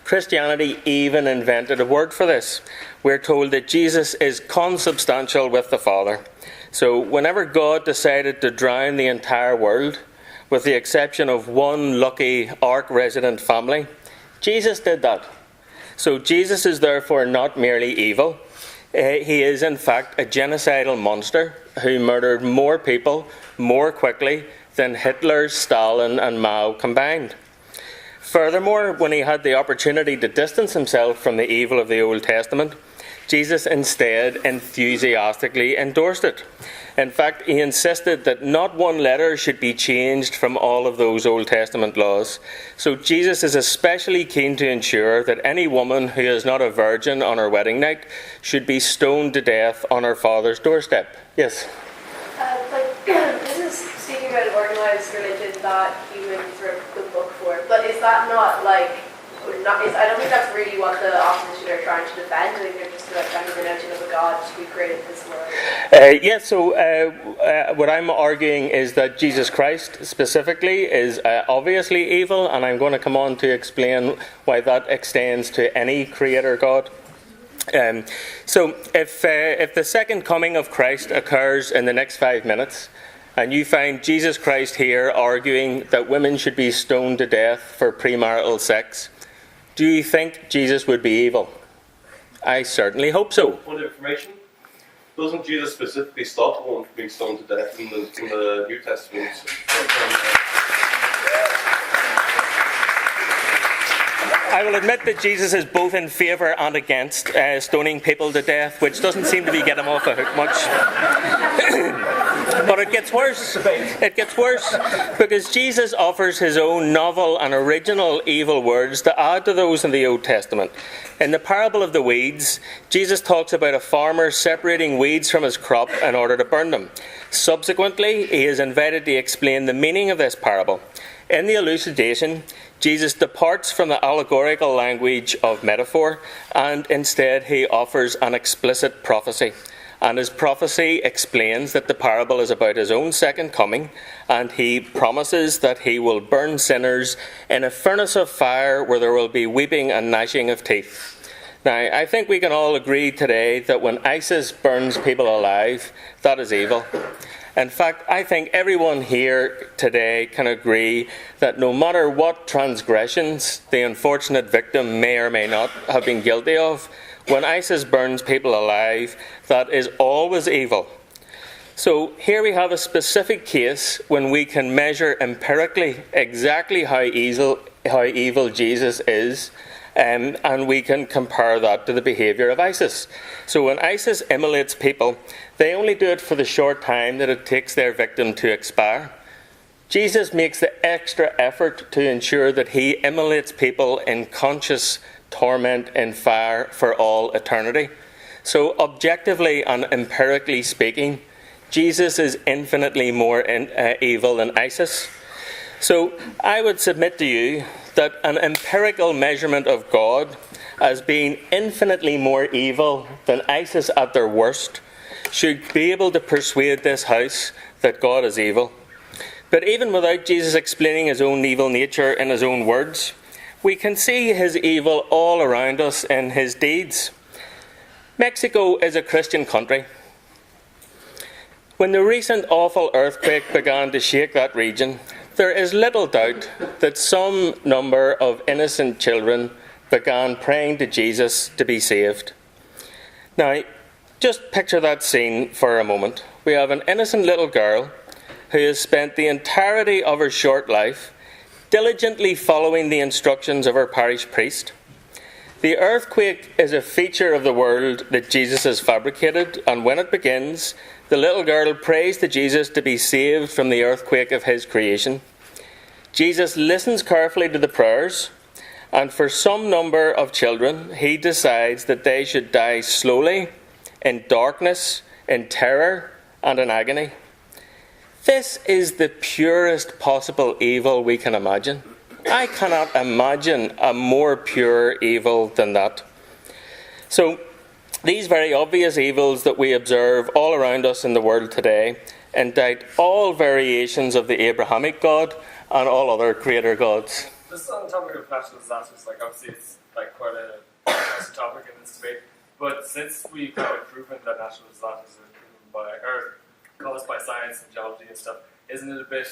Christianity even invented a word for this. We're told that Jesus is consubstantial with the Father. So whenever God decided to drown the entire world, with the exception of one lucky Ark resident family, Jesus did that. So Jesus is therefore not merely evil. He is in fact a genocidal monster who murdered more people more quickly than Hitler, Stalin and Mao combined. Furthermore, when he had the opportunity to distance himself from the evil of the Old Testament, Jesus instead enthusiastically endorsed it. In fact, he insisted that not one letter should be changed from all of those Old Testament laws. So Jesus is especially keen to ensure that any woman who is not a virgin on her wedding night should be stoned to death on her father's doorstep. Yes? This is speaking about an organised religion that humans wrote the book for, but is that not I don't think that's really what the opposition are trying to defend. I think they're just defending the notion of a God who created this world. So what I'm arguing is that Jesus Christ specifically is obviously evil, and I'm going to come on to explain why that extends to any creator God. So if the second coming of Christ occurs in the next 5 minutes, and you find Jesus Christ here arguing that women should be stoned to death for premarital sex, do you think Jesus would be evil? I certainly hope so. Point of information, doesn't Jesus specifically stop a woman from being stoned to death in the New Testament? I will admit that Jesus is both in favour and against stoning people to death, which doesn't seem to be getting him off the hook much. But it gets worse. It gets worse because Jesus offers his own novel and original evil words to add to those in the Old Testament. In the parable of the weeds, Jesus talks about a farmer separating weeds from his crop in order to burn them. Subsequently, he is invited to explain the meaning of this parable. In the elucidation, Jesus departs from the allegorical language of metaphor, and instead he offers an explicit prophecy. And his prophecy explains that the parable is about his own second coming, and he promises that he will burn sinners in a furnace of fire where there will be weeping and gnashing of teeth. Now, I think we can all agree today that when ISIS burns people alive, that is evil. In fact, I think everyone here today can agree that no matter what transgressions the unfortunate victim may or may not have been guilty of, when ISIS burns people alive, that is always evil. So here we have a specific case when we can measure empirically exactly how evil Jesus is, and we can compare that to the behaviour of ISIS. So when ISIS immolates people, they only do it for the short time that it takes their victim to expire. Jesus makes the extra effort to ensure that he immolates people in conscious torment in fire for all eternity. So objectively and empirically speaking, Jesus is infinitely more evil than ISIS. So I would submit to you that an empirical measurement of God as being infinitely more evil than ISIS at their worst should be able to persuade this house that God is evil. But even without Jesus explaining his own evil nature in his own words, we can see his evil all around us in his deeds. Mexico is a Christian country. When the recent awful earthquake began to shake that region, there is little doubt that some number of innocent children began praying to Jesus to be saved. Now, just picture that scene for a moment. We have an innocent little girl who has spent the entirety of her short life diligently following the instructions of her parish priest. The earthquake is a feature of the world that Jesus has fabricated, and when it begins, the little girl prays to Jesus to be saved from the earthquake of his creation. Jesus listens carefully to the prayers, and for some number of children, he decides that they should die slowly, in darkness, in terror, and in agony. This is the purest possible evil we can imagine. I cannot imagine a more pure evil than that. So, these very obvious evils that we observe all around us in the world today indict all variations of the Abrahamic God and all other creator gods. Just on the topic of natural disasters, obviously it's quite a interesting topic in this debate, but since we've kind of proven that natural disasters are proven by, or caused by science and geology and stuff, isn't it a bit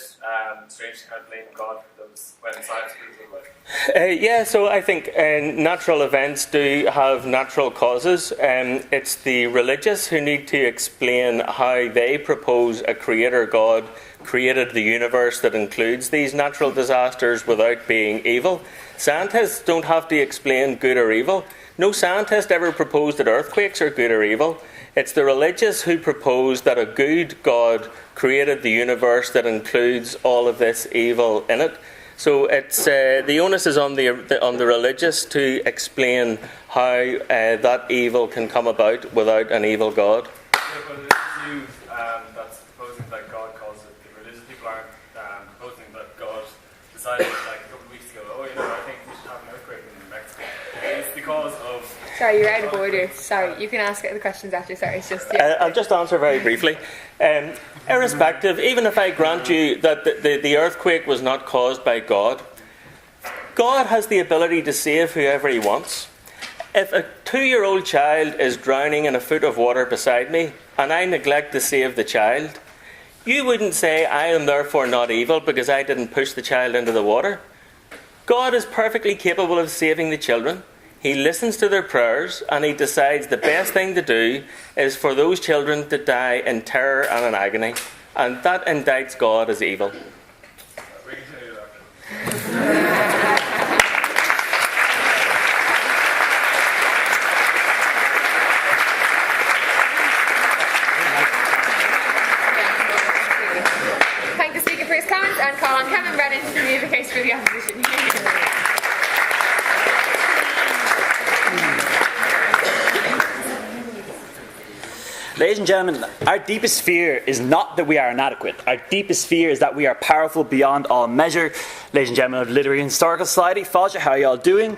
strange to kind of blame God for those when science proves otherwise? Yeah, so I think natural events do have natural causes. It's the religious who need to explain how they propose a creator God created the universe that includes these natural disasters without being evil. Scientists don't have to explain good or evil. No scientist ever proposed that earthquakes are good or evil. It's the religious who propose that a good God created the universe that includes all of this evil in it. So it's the onus is on the religious to explain how that evil can come about without an evil God. Yeah, but it's you that's proposing that God caused it. The religious people aren't proposing that God decided a couple of weeks ago, I think we should have an earthquake in Mexico. It's because of... Sorry, you're out of order. Sorry, you can ask the questions after. Sorry, it's just... I'll just answer very briefly. Irrespective, even if I grant you that the earthquake was not caused by God, God has the ability to save whoever he wants. If a 2-year-old child is drowning in a foot of water beside me and I neglect to save the child, you wouldn't say I am therefore not evil because I didn't push the child into the water. God is perfectly capable of saving the children. He listens to their prayers and he decides the best thing to do is for those children to die in terror and in agony. And that indicts God as evil. We can do that. Thank the speaker for his comments and call on Kevin Brennan to plead the case for the opposition. Ladies and gentlemen, our deepest fear is not that we are inadequate. Our deepest fear is that we are powerful beyond all measure. Ladies and gentlemen of the Literary and Historical Society, Fáilte, how are you all doing?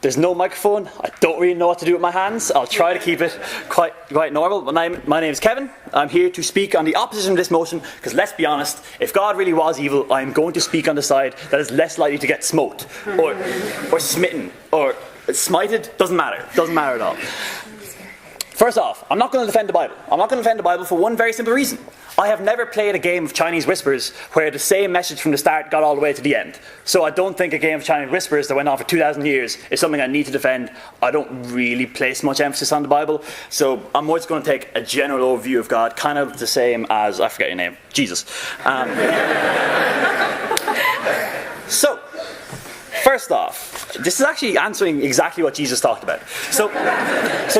There's no microphone. I don't really know what to do with my hands. I'll try to keep it quite normal. My name is Kevin. I'm here to speak on the opposition of this motion because let's be honest, if God really was evil, I'm going to speak on the side that is less likely to get smoked or smitten or smited. Doesn't matter. Doesn't matter at all. First off, I'm not going to defend the Bible. I'm not going to defend the Bible for one very simple reason. I have never played a game of Chinese whispers where the same message from the start got all the way to the end. So I don't think a game of Chinese whispers that went on for 2,000 years is something I need to defend. I don't really place much emphasis on the Bible. So I'm more just going to take a general overview of God, kind of the same as, I forget your name, Jesus. So, first off, this is actually answering exactly what Jesus talked about. So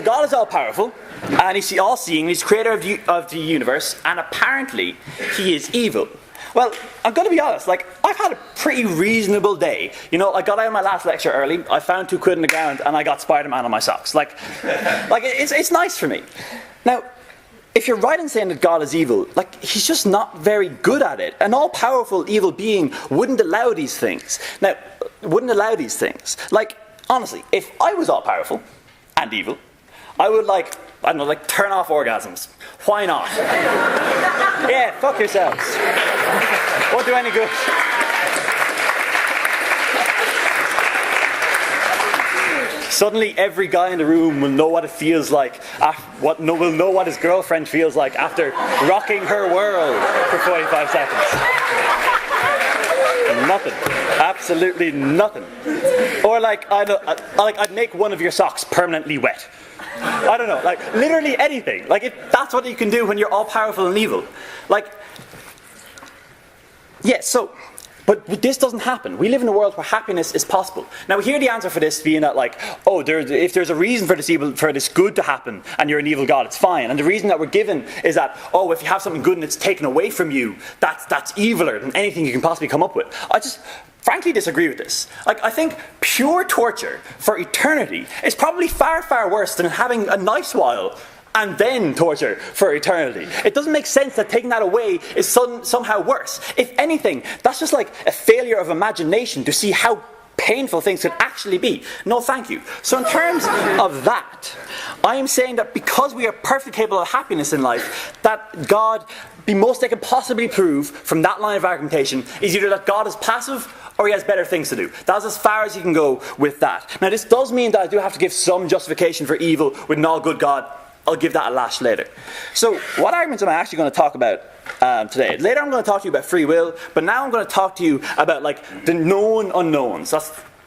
God is all-powerful, and he's all-seeing, he's creator of the universe, and apparently he is evil. Well, I'm going to be honest, I've had a pretty reasonable day. I got out of my last lecture early, I found £2 in the ground, and I got Spider-Man on my socks. It's nice for me. Now, if you're right in saying that God is evil, he's just not very good at it. An all-powerful evil being wouldn't allow these things. Now, honestly, if I was all-powerful and evil, I would I don't know, turn off orgasms. Why not? Yeah, fuck yourselves. Won't do any good. Suddenly, every guy in the room will know what it feels like. Will know what his girlfriend feels like after rocking her world for 45 seconds. Nothing. Absolutely nothing. Or I'd make one of your socks permanently wet. I don't know. Literally anything. If that's what you can do when you're all powerful and evil. But this doesn't happen. We live in a world where happiness is possible. Now, we hear the answer for this being that, if there's a reason for this good to happen, and you're an evil god, it's fine. And the reason that we're given is that, if you have something good and it's taken away from you, that's eviler than anything you can possibly come up with. I just frankly disagree with this. I think pure torture for eternity is probably far, far worse than having a nice while and then torture for eternity. It doesn't make sense that taking that away is somehow worse. If anything, that's just like a failure of imagination to see how painful things could actually be. No, thank you. So in terms of that, I am saying that because we are perfectly capable of happiness in life, that God, the most they can possibly prove from that line of argumentation is either that God is passive or he has better things to do. That's as far as you can go with that. Now, this does mean that I do have to give some justification for evil with an all-good God. I'll give that a lash later. So, what arguments am I actually going to talk about today? Later I'm going to talk to you about free will, but now I'm going to talk to you about the known unknowns.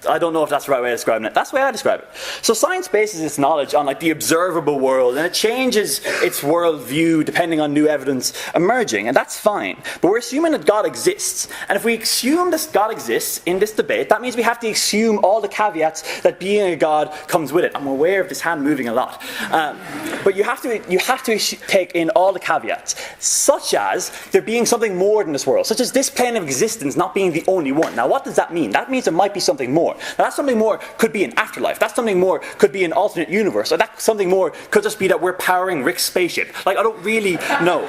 I don't know if that's the right way of describing it. That's the way I describe it. So science bases its knowledge on the observable world, and it changes its worldview depending on new evidence emerging, and that's fine. But we're assuming that God exists, and if we assume that God exists in this debate, that means we have to assume all the caveats that being a God comes with it. I'm aware of this hand moving a lot, but you have to take in all the caveats, such as there being something more than this world, such as this plane of existence not being the only one. Now, what does that mean? That means there might be something more. Now, that something more could be an afterlife. That something more could be an alternate universe. Or that something more could just be that we're powering Rick's spaceship. I don't really know.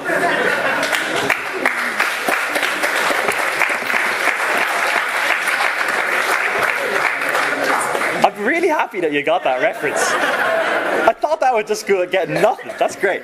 I'm really happy that you got that reference. I thought that would just get nothing. That's great.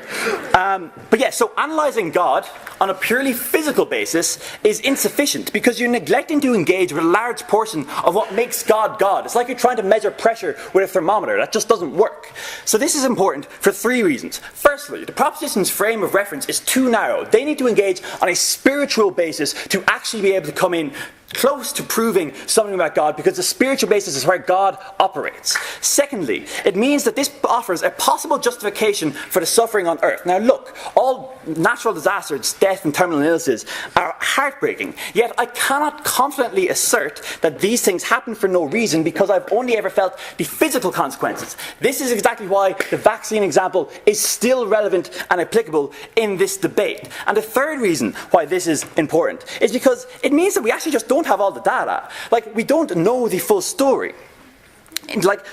So analysing God on a purely physical basis is insufficient because you're neglecting to engage with a large portion of what makes God God. It's like you're trying to measure pressure with a thermometer. That just doesn't work. So this is important for three reasons. Firstly, the proposition's frame of reference is too narrow. They need to engage on a spiritual basis to actually be able to come in close to proving something about God, because the spiritual basis is where God operates. Secondly, it means that this offers a possible justification for the suffering on earth. Now look, all natural disasters, death and terminal illnesses are heartbreaking, yet I cannot confidently assert that these things happen for no reason because I've only ever felt the physical consequences. This is exactly why the vaccine example is still relevant and applicable in this debate. And the third reason why this is important is because it means that we actually just don't have all the data. We don't know the full story.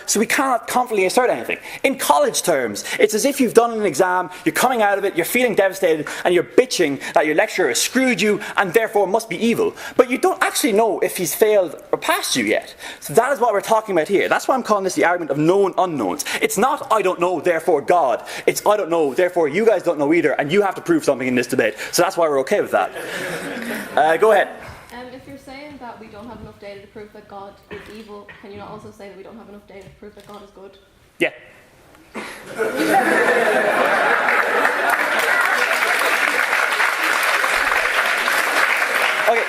So we cannot confidently assert anything. In college terms, it's as if you've done an exam, you're coming out of it, you're feeling devastated, and you're bitching that your lecturer has screwed you and therefore must be evil. But you don't actually know if he's failed or passed you yet. So that is what we're talking about here. That's why I'm calling this the argument of known unknowns. It's not I don't know, therefore God. It's I don't know, therefore you guys don't know either, and you have to prove something in this debate. So that's why we're okay with that. Go ahead. If you're saying that we don't have enough data to prove that God is evil, can you not also say that we don't have enough data to prove that God is good? Yeah. Okay.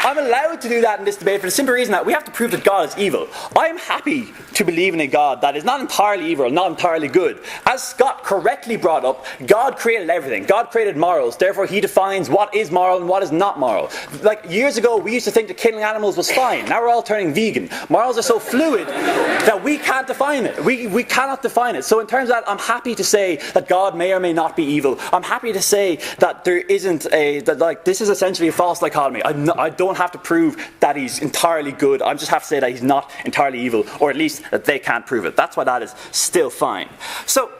I'm allowed to do that in this debate for the simple reason that we have to prove that God is evil. I'm happy to believe in a God that is not entirely evil, not entirely good. As Scott correctly brought up, God created everything. God created morals. Therefore, he defines what is moral and what is not moral. Years ago, we used to think that killing animals was fine. Now we're all turning vegan. Morals are so fluid that we can't define it. We cannot define it. So in terms of that, I'm happy to say that God may or may not be evil. I'm happy to say that there isn't this is essentially a false dichotomy. I don't have to prove that he's entirely good. I just have to say that he's not entirely evil, or at least that they can't prove it. That's why that is still fine. So,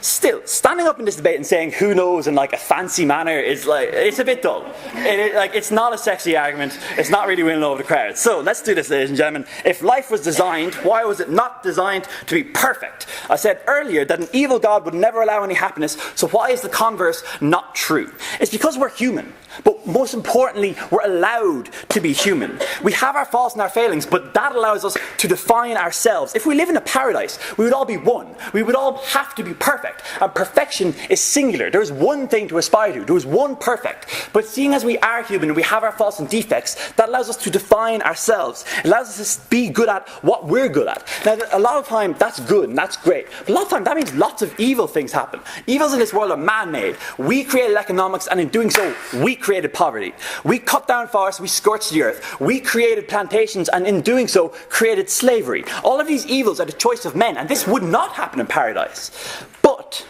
Still, standing up in this debate and saying who knows in like a fancy manner is like, it's a bit dull. It's not a sexy argument. It's not really winning over the crowd. So let's do this, ladies and gentlemen. If life was designed, why was it not designed to be perfect? I said earlier that an evil God would never allow any happiness, so why is the converse not true? It's because we're human. But most importantly, we're allowed to be human. We have our faults and our failings, but that allows us to define ourselves. If we live in a paradise, we would all be one. We would all have to be perfect. And perfection is singular. There is one thing to aspire to. There is one perfect. But seeing as we are human and we have our faults and defects, that allows us to define ourselves. It allows us to be good at what we're good at. Now, a lot of time, that's good and that's great. But a lot of time, that means lots of evil things happen. Evils in this world are man-made. We created economics, and in doing so, we created poverty. We cut down forests, we scorched the earth. We created plantations, and in doing so, created slavery. All of these evils are the choice of men, and this would not happen in paradise. But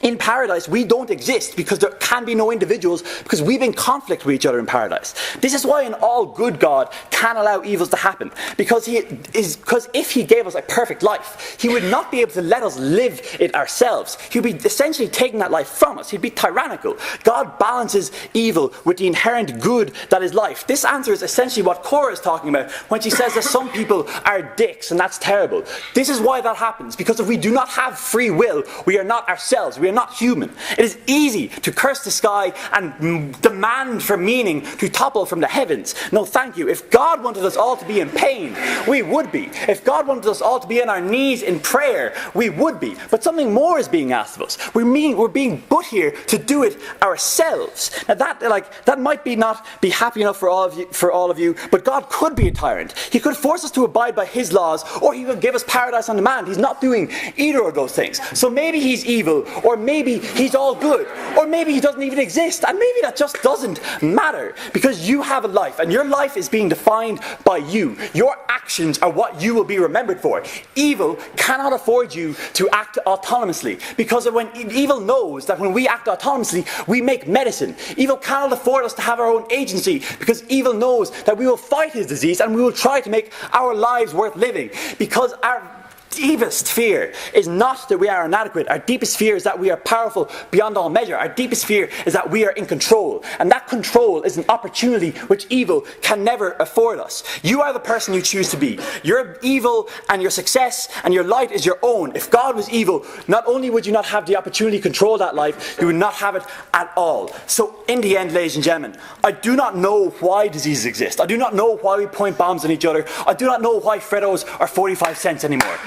in paradise, we don't exist because there can be no individuals, because we've in conflict with each other in paradise. This is why an all-good God can allow evils to happen. Because if he gave us a perfect life, he would not be able to let us live it ourselves. He would be essentially taking that life from us. He'd be tyrannical. God balances evil with the inherent good that is life. This answers essentially what Cora is talking about when she says that some people are dicks, and that's terrible. This is why that happens, because if we do not have free will, we are not ourselves. We are not human. It is easy to curse the sky and demand for meaning to topple from the heavens. No, thank you. If God wanted us all to be in pain, we would be. If God wanted us all to be on our knees in prayer, we would be. But something more is being asked of us. We're being put here to do it ourselves. Now that might not be happy enough for all of you, but God could be a tyrant. He could force us to abide by his laws, or he could give us paradise on demand. He's not doing either of those things. So maybe he's evil, or maybe he's all good, or maybe he doesn't even exist, and maybe that just doesn't matter, because you have a life, and your life is being defined by you. Your actions are what you will be remembered for. Evil cannot afford you to act autonomously, because when evil knows that when we act autonomously, we make medicine. Evil cannot afford us to have our own agency, because evil knows that we will fight his disease and we will try to make our lives worth living, because our deepest fear is not that we are inadequate. Our deepest fear is that we are powerful beyond all measure. Our deepest fear is that we are in control. And that control is an opportunity which evil can never afford us. You are the person you choose to be. Your evil and your success and your light is your own. If God was evil, not only would you not have the opportunity to control that life, you would not have it at all. So in the end, ladies and gentlemen, I do not know why diseases exist. I do not know why we point bombs on each other. I do not know why Freddos are 45 cents anymore.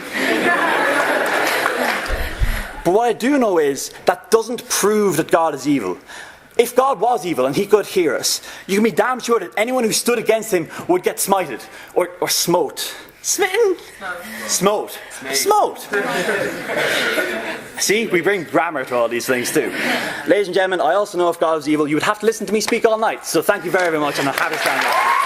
But what I do know is that doesn't prove that God is evil. If God was evil and he could hear us, you can be damn sure that anyone who stood against him would get smited or smote. Smitten? Smote. Smote. See, we bring grammar to all these things too. Ladies and gentlemen, I also know if God was evil, you would have to listen to me speak all night. So thank you very, very much, and I'm happy to stand up.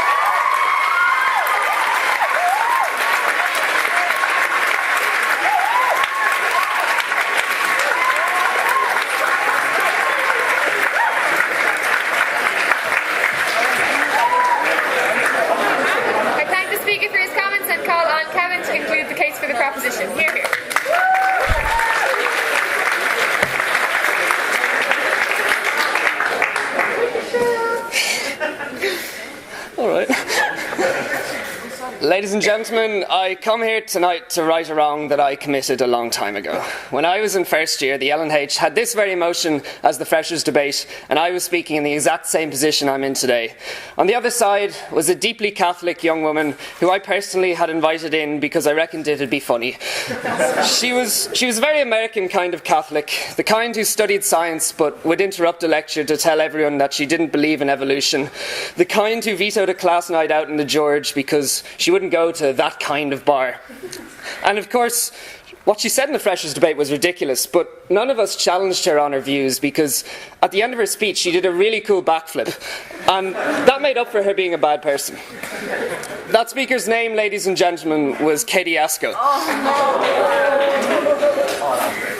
Ladies and gentlemen, I come here tonight to right a wrong that I committed a long time ago. When I was in first year, the LNH had this very motion as the freshers' debate, and I was speaking in the exact same position I'm in today. On the other side was a deeply Catholic young woman who I personally had invited in because I reckoned it'd be funny. She was a very American kind of Catholic, the kind who studied science but would interrupt a lecture to tell everyone that she didn't believe in evolution, the kind who vetoed a class night out in the George because she wouldn't go to that kind of bar. And of course, what she said in the freshers' debate was ridiculous, but none of us challenged her on her views because at the end of her speech she did a really cool backflip, and that made up for her being a bad person. That speaker's name, ladies and gentlemen, was Katie Asco.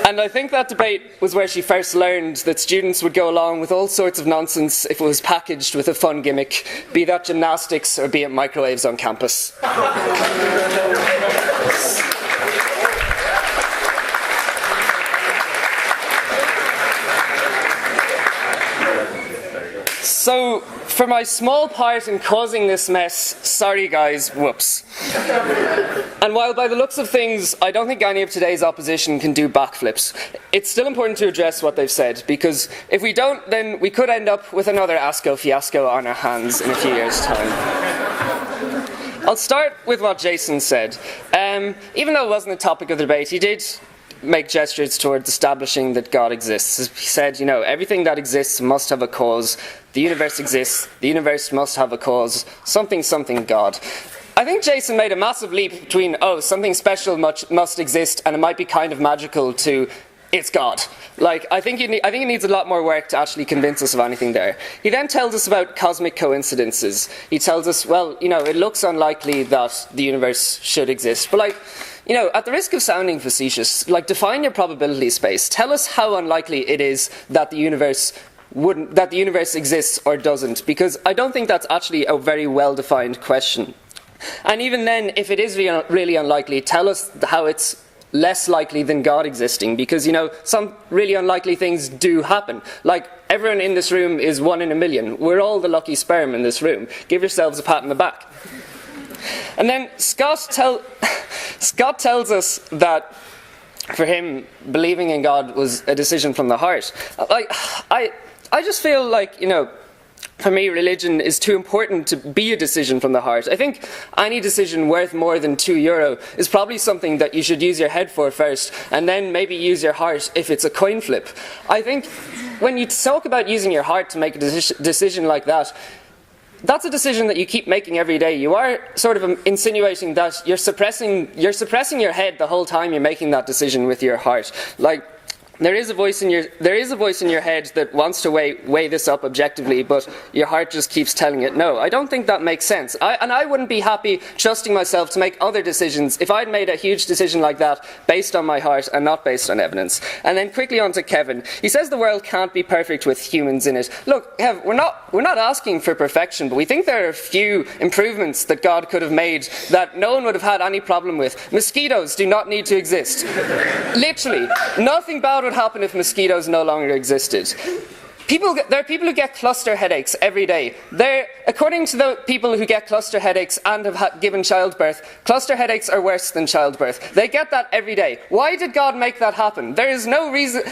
And I think that debate was where she first learned that students would go along with all sorts of nonsense if it was packaged with a fun gimmick, be that gymnastics or be it microwaves on campus. So, for my small part in causing this mess, sorry guys, whoops. And while by the looks of things, I don't think any of today's opposition can do backflips, it's still important to address what they've said, because if we don't, then we could end up with another ASCO fiasco on our hands in a few years' time. I'll start with what Jason said. Even though it wasn't the topic of the debate, he did make gestures towards establishing that God exists. He said, you know, everything that exists must have a cause. The universe exists. The universe must have a cause. Something, something, God. I think Jason made a massive leap between, oh, something special must exist, and it might be kind of magical, to it's God. Like, I think it needs a lot more work to actually convince us of anything there. He then tells us about cosmic coincidences. He tells us, well, you know, it looks unlikely that the universe should exist. But, like, you know, at the risk of sounding facetious, like, define your probability space. Tell us how unlikely it is that the universe exists or doesn't, because I don't think that's actually a very well-defined question. And even then, if it is really unlikely, tell us how it's less likely than God existing, because, you know, some really unlikely things do happen. Like, everyone in this room is 1 in a million. We're all the lucky sperm in this room. Give yourselves a pat on the back. And then Scott tells us that for him, believing in God was a decision from the heart. Like, I just feel like, you know, for me, religion is too important to be a decision from the heart. I think any decision worth more than €2 is probably something that you should use your head for first, and then maybe use your heart if it's a coin flip. I think when you talk about using your heart to make a decision like that, that's a decision that you keep making every day. You are sort of insinuating that you're suppressing your head the whole time you're making that decision with your heart. Like, there is a voice in your head that wants to weigh this up objectively, but your heart just keeps telling it no. I don't think that makes sense. I wouldn't be happy trusting myself to make other decisions if I'd made a huge decision like that based on my heart and not based on evidence. And then quickly on to Kevin. He says the world can't be perfect with humans in it. Look, Kev, we're not asking for perfection, but we think there are a few improvements that God could have made that no one would have had any problem with. Mosquitoes do not need to exist. Literally, nothing bad would happen if mosquitoes no longer existed. There are people who get cluster headaches every day. According to the people who get cluster headaches and have given childbirth, cluster headaches are worse than childbirth. They get that every day. Why did God make that happen? There is no reason.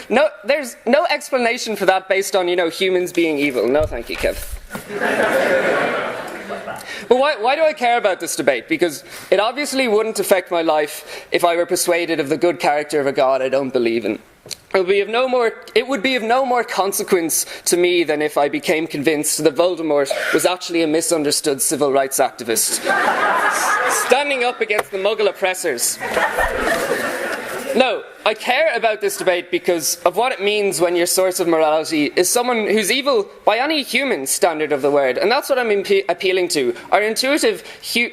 There's no explanation for that based on, you know, humans being evil. No, thank you, Kev. But why do I care about this debate? Because it obviously wouldn't affect my life if I were persuaded of the good character of a God I don't believe in. It would be of no more consequence to me than if I became convinced that Voldemort was actually a misunderstood civil rights activist, standing up against the Muggle oppressors. No, I care about this debate because of what it means when your source of morality is someone who's evil by any human standard of the word. And that's what I'm appealing to, our intuitive,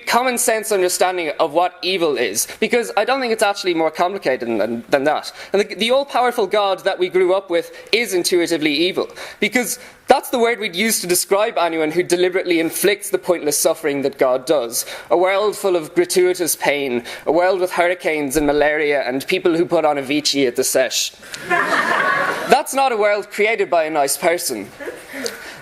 common sense understanding of what evil is. Because I don't think it's actually more complicated than that. And the all-powerful God that we grew up with is intuitively evil. Because that's the word we'd use to describe anyone who deliberately inflicts the pointless suffering that God does. A world full of gratuitous pain, a world with hurricanes and malaria and people who put on Avicii at the sesh. That's not a world created by a nice person.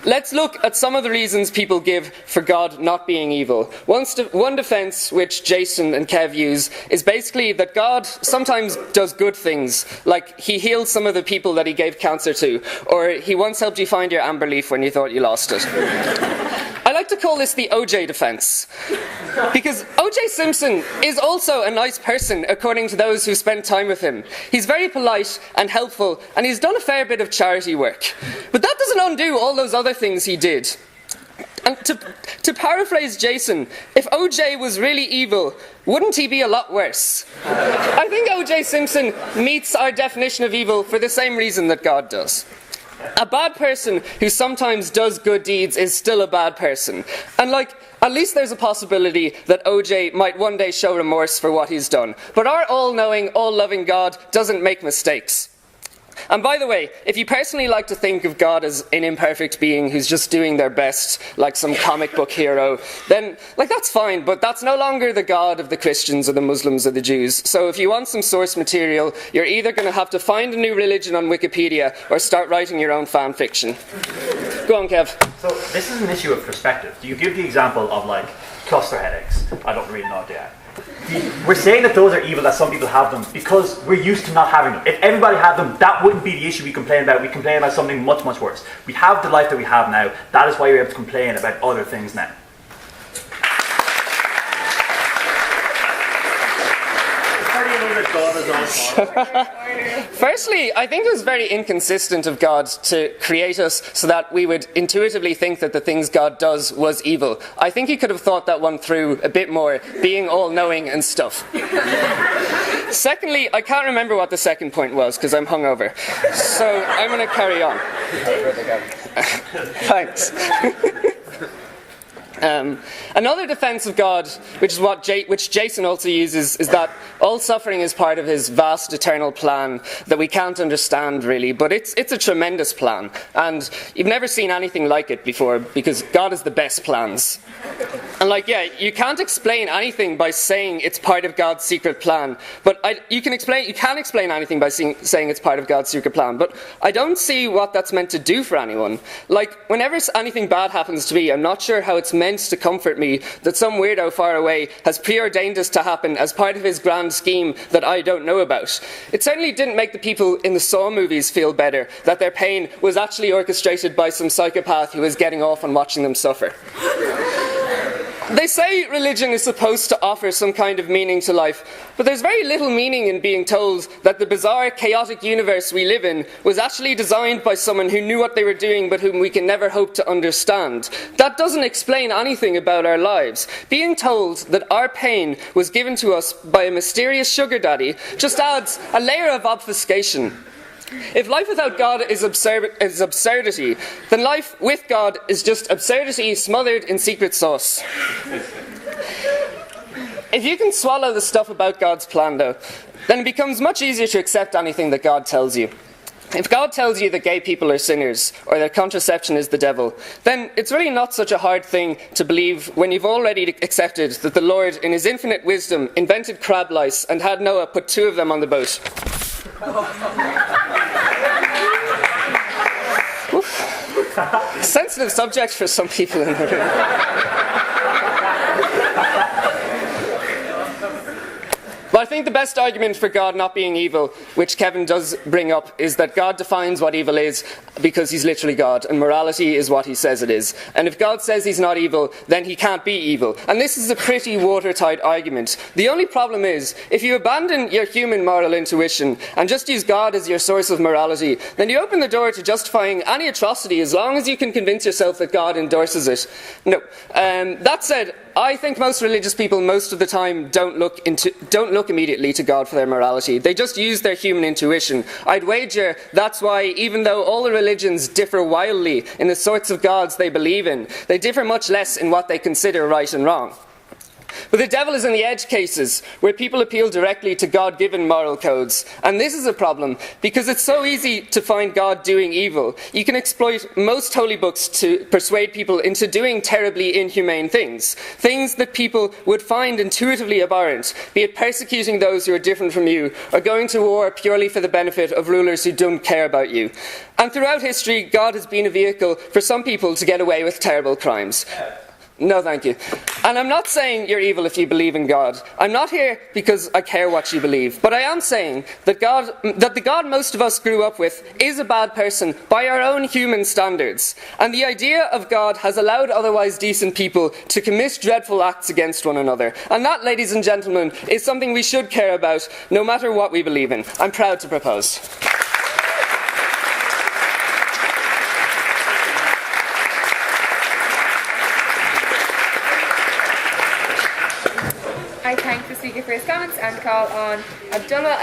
Let's look at some of the reasons people give for God not being evil. One defence which Jason and Kev use is basically that God sometimes does good things, like he healed some of the people that he gave cancer to, or he once helped you find your amber leaf when you thought you lost it. I like to call this the OJ defence, because OJ Simpson is also a nice person according to those who spent time with him. He's very polite and helpful, and he's done a fair bit of charity work. But that doesn't undo all those other things he did. And to paraphrase Jason, if OJ was really evil, wouldn't he be a lot worse? I think OJ Simpson meets our definition of evil for the same reason that God does. A bad person who sometimes does good deeds is still a bad person. And at least there's a possibility that OJ might one day show remorse for what he's done. But our all-knowing, all-loving God doesn't make mistakes. And by the way, if you personally like to think of God as an imperfect being who's just doing their best, like some comic book hero, then, that's fine, but that's no longer the God of the Christians or the Muslims or the Jews. So if you want some source material, you're either going to have to find a new religion on Wikipedia or start writing your own fan fiction. Go on, Kev. So this is an issue of perspective. Do you give the example of like cluster headaches? I don't really know what they are. We're saying that those are evil, that some people have them, because we're used to not having them. If everybody had them, that wouldn't be the issue we complain about. We complain about something much, much worse. We have the life that we have now. That is why we're able to complain about other things now. Firstly, I think it was very inconsistent of God to create us so that we would intuitively think that the things God does was evil. I think he could have thought that one through a bit more, being all-knowing and stuff. Secondly, I can't remember what the second point was because I'm hungover. So I'm going to carry on. Thanks. Another defense of God, which is which Jason also uses, is that all suffering is part of his vast eternal plan that we can't understand really, but it's a tremendous plan, and you've never seen anything like it before because God has the best plans. And you can't explain anything by saying it's part of God's secret plan, but you can explain anything by saying it's part of God's secret plan, but I don't see what that's meant to do for anyone. Like, whenever anything bad happens to me, I'm not sure how it's meant to comfort me that some weirdo far away has preordained this to happen as part of his grand scheme that I don't know about. It certainly didn't make the people in the Saw movies feel better that their pain was actually orchestrated by some psychopath who was getting off on watching them suffer. They say religion is supposed to offer some kind of meaning to life, but there's very little meaning in being told that the bizarre, chaotic universe we live in was actually designed by someone who knew what they were doing but whom we can never hope to understand. That doesn't explain anything about our lives. Being told that our pain was given to us by a mysterious sugar daddy just adds a layer of obfuscation. If life without God is absurdity, then life with God is just absurdity smothered in secret sauce. If you can swallow the stuff about God's plan, though, then it becomes much easier to accept anything that God tells you. If God tells you that gay people are sinners, or that contraception is the devil, then it's really not such a hard thing to believe when you've already accepted that the Lord, in his infinite wisdom, invented crab lice and had Noah put 2 of them on the boat. Sensitive subject for some people in the room. But I think the best argument for God not being evil, which Kevin does bring up, is that God defines what evil is because he's literally God, and morality is what he says it is. And if God says he's not evil, then he can't be evil. And this is a pretty watertight argument. The only problem is, if you abandon your human moral intuition and just use God as your source of morality, then you open the door to justifying any atrocity as long as you can convince yourself that God endorses it. No. That said, I think most religious people most of the time don't look immediately to God for their morality. They just use their human intuition. I'd wager that's why, even though all the religions differ wildly in the sorts of gods they believe in, they differ much less in what they consider right and wrong. But the devil is in the edge cases, where people appeal directly to God-given moral codes. And this is a problem, because it's so easy to find God doing evil. You can exploit most holy books to persuade people into doing terribly inhumane things. Things that people would find intuitively abhorrent, be it persecuting those who are different from you, or going to war purely for the benefit of rulers who don't care about you. And throughout history, God has been a vehicle for some people to get away with terrible crimes. No, thank you. And I'm not saying you're evil if you believe in God. I'm not here because I care what you believe. But I am saying that the God most of us grew up with is a bad person by our own human standards. And the idea of God has allowed otherwise decent people to commit dreadful acts against one another. And that, ladies and gentlemen, is something we should care about no matter what we believe in. I'm proud to propose. I thank the speaker for his comments and call on Abdullah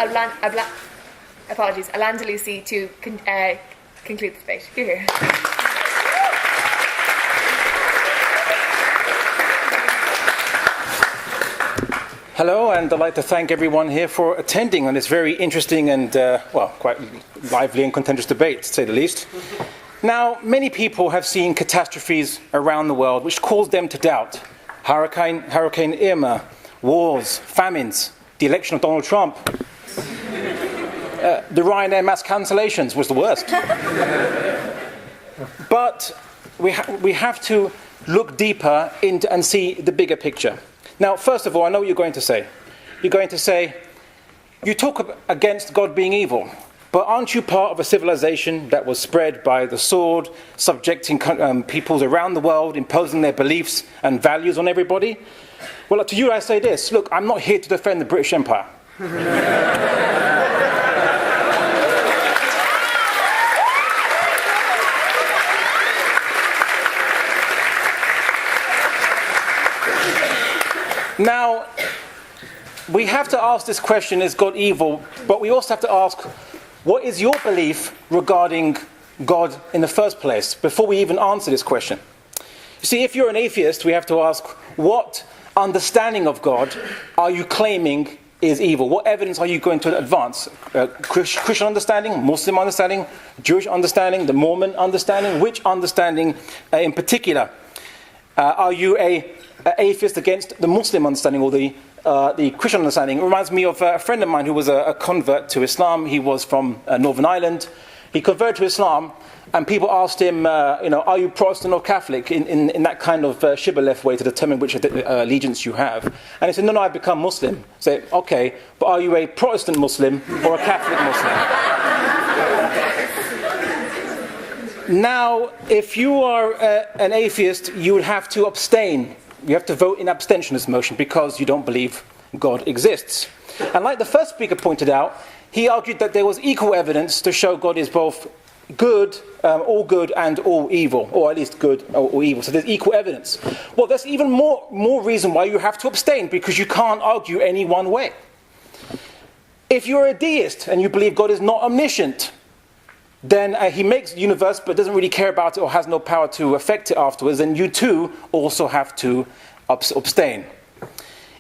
Al-Andalusi to conclude the debate. Here. Hello, and I'd like to thank everyone here for attending on this very interesting and, quite lively and contentious debate, to say the least. Now, many people have seen catastrophes around the world which caused them to doubt. Hurricane Irma, wars, famines, the election of Donald Trump. The Ryanair mass cancellations was the worst. But we have to look deeper into and see the bigger picture. Now, first of all, I know what you're going to say. You're going to say, you talk against God being evil, but aren't you part of a civilization that was spread by the sword, subjecting peoples around the world, imposing their beliefs and values on everybody? Well, to you I say this, look, I'm not here to defend the British Empire. Now, we have to ask this question, is God evil? But we also have to ask, what is your belief regarding God in the first place, before we even answer this question? You see, if you're an atheist, we have to ask, what understanding of God are you claiming is evil? What evidence are you going to advance? Christian understanding, Muslim understanding, Jewish understanding, the Mormon understanding? Which understanding in particular? Are you an atheist against the Muslim understanding or the Christian understanding? It reminds me of a friend of mine who was a convert to Islam. He was from Northern Ireland. He converted to Islam, and people asked him, are you Protestant or Catholic, in that kind of shibboleth way to determine which allegiance you have. And he said, no, I've become Muslim. Say, okay, but are you a Protestant Muslim or a Catholic Muslim? Now, if you are an atheist, you would have to abstain. You have to vote in abstentionist motion because you don't believe God exists. And like the first speaker pointed out, he argued that there was equal evidence to show God is both good, all good and all evil, or at least good or evil. So there's equal evidence. Well, there's even more reason why you have to abstain, because you can't argue any one way. If you're a deist and you believe God is not omniscient, then he makes the universe but doesn't really care about it or has no power to affect it afterwards, then you too also have to abstain.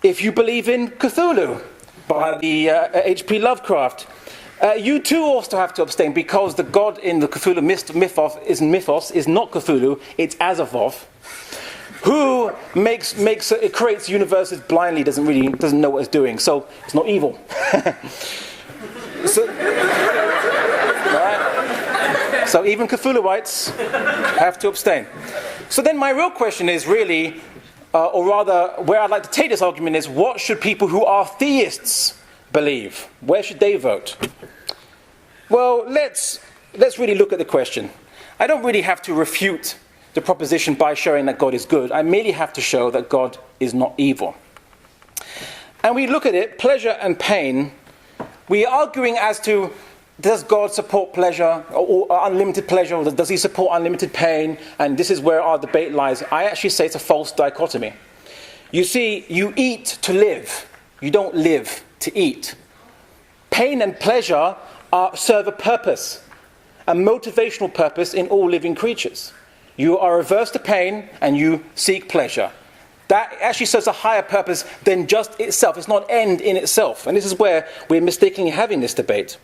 If you believe in Cthulhu by the H.P. Lovecraft, you too also have to abstain, because the god in the Cthulhu mythos is not Cthulhu, it's Azathoth, who creates universes blindly, doesn't know what it's doing, so it's not evil. So even Cthulhuites have to abstain. So then my real question is really, or rather where I'd like to take this argument is, what should people who are theists believe? Where should they vote? Well, let's really look at the question. I don't really have to refute the proposition by showing that God is good. I merely have to show that God is not evil. And we look at it, pleasure and pain. We are arguing as to, does God support pleasure or unlimited pleasure, or does he support unlimited pain? And this is where our debate lies. I actually say it's a false dichotomy. You see, you eat to live. You don't live to eat. Pain and pleasure serve a purpose, a motivational purpose in all living creatures. You are averse to pain and you seek pleasure. That actually serves a higher purpose than just itself. It's not an end in itself. And this is where we're mistakenly having this debate.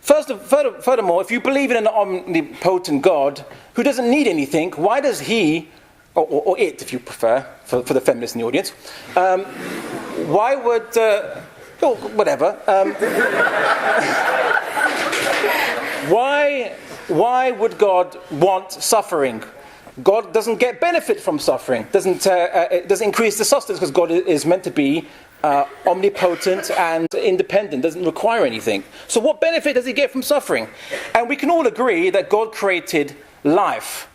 Furthermore, if you believe in an omnipotent God who doesn't need anything, why does he, or it if you prefer, for the feminists in the audience, why would, why would God want suffering? God doesn't get benefit from suffering. It doesn't increase the sustenance, because God is meant to be omnipotent and independent, doesn't require anything. So what benefit does he get from suffering? And we can all agree that God created life,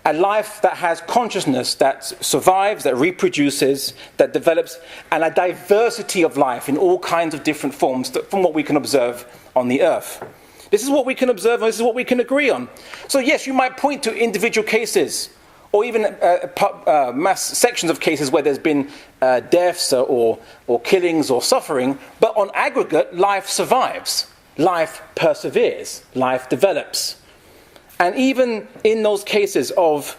a life that has consciousness, that survives, that reproduces, that develops, and a diversity of life in all kinds of different forms from what we can observe on the earth. This is what we can observe, and this is what we can agree on. So yes, you might point to individual cases, or even mass sections of cases where there's been deaths or killings or suffering, but on aggregate, life survives, life perseveres, life develops. And even in those cases of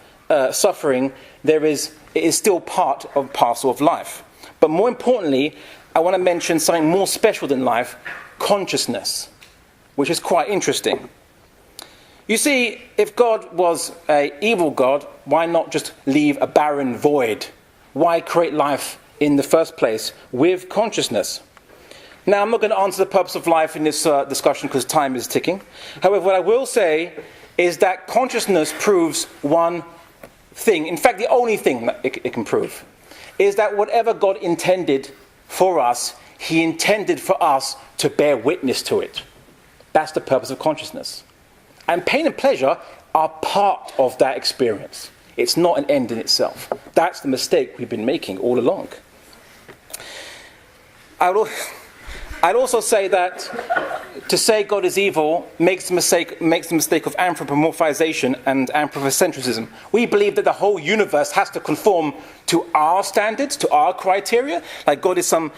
suffering, it is still part and parcel of life. But more importantly, I want to mention something more special than life, consciousness, which is quite interesting. You see, if God was an evil God, why not just leave a barren void? Why create life in the first place with consciousness? Now, I'm not going to answer the purpose of life in this discussion because time is ticking. However, what I will say is that consciousness proves one thing. In fact, the only thing that it can prove is that whatever God intended for us, he intended for us to bear witness to it. That's the purpose of consciousness. And pain and pleasure are part of that experience. It's not an end in itself. That's the mistake we've been making all along. I'd also say that to say God is evil makes the mistake of anthropomorphization and anthropocentrism. We believe that the whole universe has to conform to our standards, to our criteria, like God is some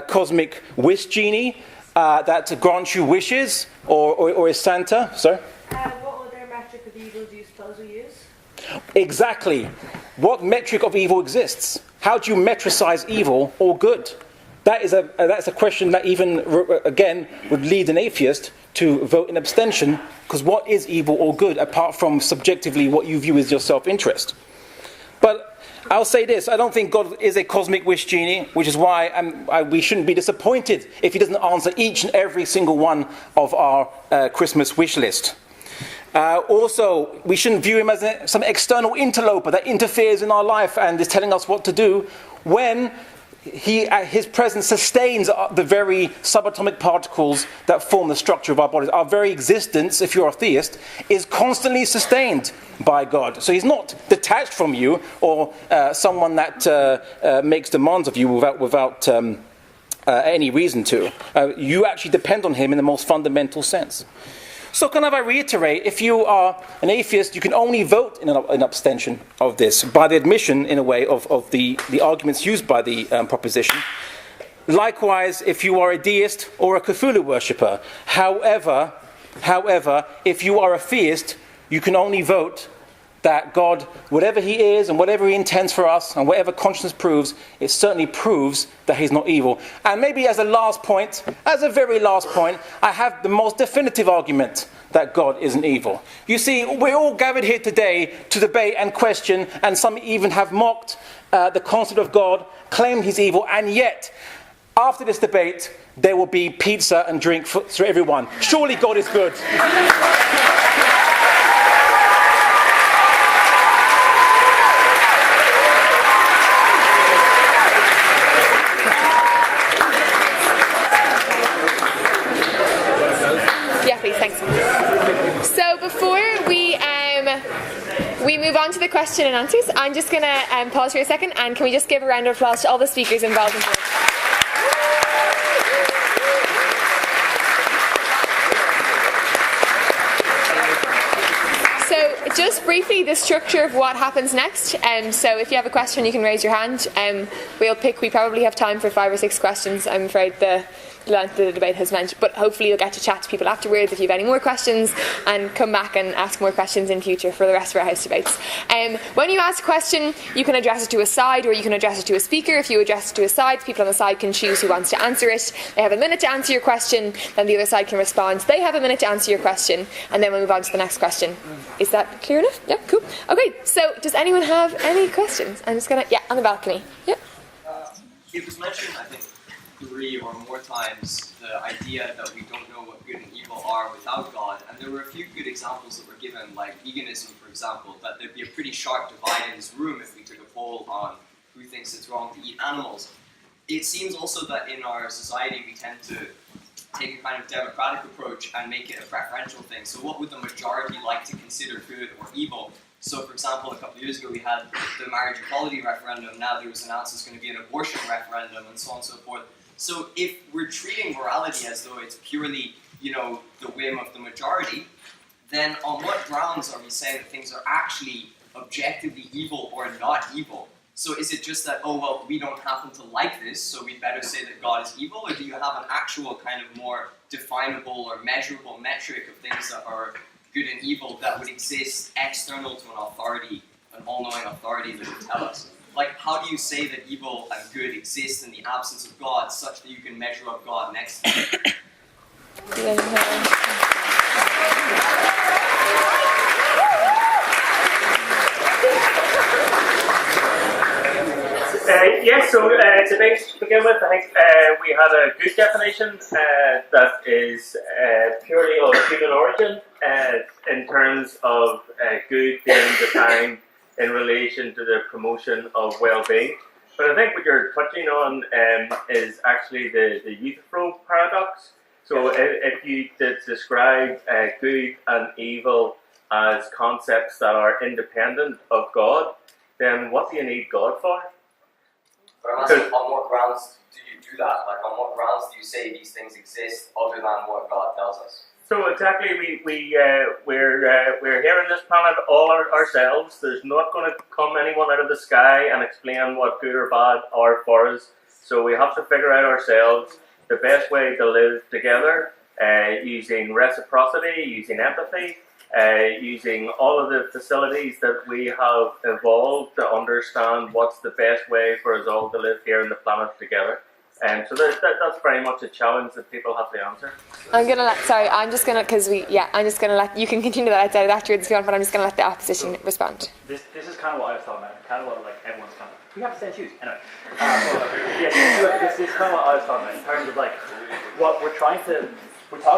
cosmic wish genie that grants you wishes, or is Santa. Sorry? What other metric of evil do you suppose we use? Exactly. What metric of evil exists? How do you metricize evil or good? That's a question that even, again, would lead an atheist to vote in abstention, because what is evil or good, apart from subjectively what you view as your self-interest? But I'll say this, I don't think God is a cosmic wish genie, which is why we shouldn't be disappointed if he doesn't answer each and every single one of our Christmas wish list. Also, we shouldn't view him as some external interloper that interferes in our life and is telling us what to do, when his presence sustains the very subatomic particles that form the structure of our bodies. Our very existence, if you're a theist, is constantly sustained by God. So he's not detached from you, or someone that makes demands of you without any reason to. You actually depend on him in the most fundamental sense. So can I reiterate, if you are an atheist, you can only vote in an abstention of this by the admission, in a way, of the arguments used by the proposition. Likewise, if you are a deist or a Cthulhu worshipper. However, if you are a theist, you can only vote that God, whatever he is and whatever he intends for us and whatever consciousness proves, it certainly proves that he's not evil. And maybe as a very last point, I have the most definitive argument that God isn't evil. You see, we're all gathered here today to debate and question, and some even have mocked the concept of God, claimed he's evil, and yet, after this debate, there will be pizza and drink for everyone. Surely God is good. So before we move on to the question and answers, I'm just going to pause for a second, and can we just give a round of applause to all the speakers involved in this? So just briefly, the structure of what happens next. So if you have a question, you can raise your hand. We probably have time for 5 or 6 questions. I'm afraid the length of the debate has meant, but hopefully you'll get to chat to people afterwards if you have any more questions, and come back and ask more questions in future for the rest of our house debates. When you ask a question, you can address it to a side, or you can address it to a speaker. If you address it to a side, people on the side can choose who wants to answer it. They have a minute to answer your question, then the other side can respond. They have a minute to answer your question, and then we'll move on to the next question. Is that clear enough? Yeah, cool. Okay, so does anyone have any questions? I'm just gonna, on the balcony. Yep. It was mentioned, I think, 3 or more times, the idea that we don't know what good and evil are without God, and there were a few good examples that were given, like veganism, for example, that there'd be a pretty sharp divide in this room if we took a poll on who thinks it's wrong to eat animals. It seems also that in our society we tend to take a kind of democratic approach and make it a preferential thing. So what would the majority like to consider good or evil? So, for example, a couple of years ago we had the marriage equality referendum. Now there was announced there's going to be an abortion referendum, and so on and so forth. So if we're treating morality as though it's purely, the whim of the majority, then on what grounds are we saying that things are actually objectively evil or not evil? So is it just that, we don't happen to like this, so we'd better say that God is evil? Or do you have an actual kind of more definable or measurable metric of things that are good and evil that would exist external to an authority, an all-knowing authority that would tell us? Like, how do you say that evil and good exist in the absence of God, such that you can measure up God next to it? Today to begin with, I think we had a good definition that is purely of human origin in terms of good being defined in relation to the promotion of well-being. But I think what you're touching on is actually the Euthyphro paradox. So if you describe good and evil as concepts that are independent of God, then what do you need God for? But I'm asking, on what grounds do you do that? Like, on what grounds do you say these things exist other than what God tells us? So exactly, we're here on this planet all ourselves. There's not going to come anyone out of the sky and explain what good or bad are for us. So we have to figure out ourselves the best way to live together, using reciprocity, using empathy, using all of the facilities that we have evolved to understand what's the best way for us all to live here on the planet together. So that's very much a challenge that people have to answer. I'm just gonna let you can continue that afterwards if you want, but I'm just gonna let the opposition respond. This is kind of what I was talking about. Kind of what like everyone's kind of. We have to same shoes anyway. This is kind of what I was talking about in terms of like what we're talking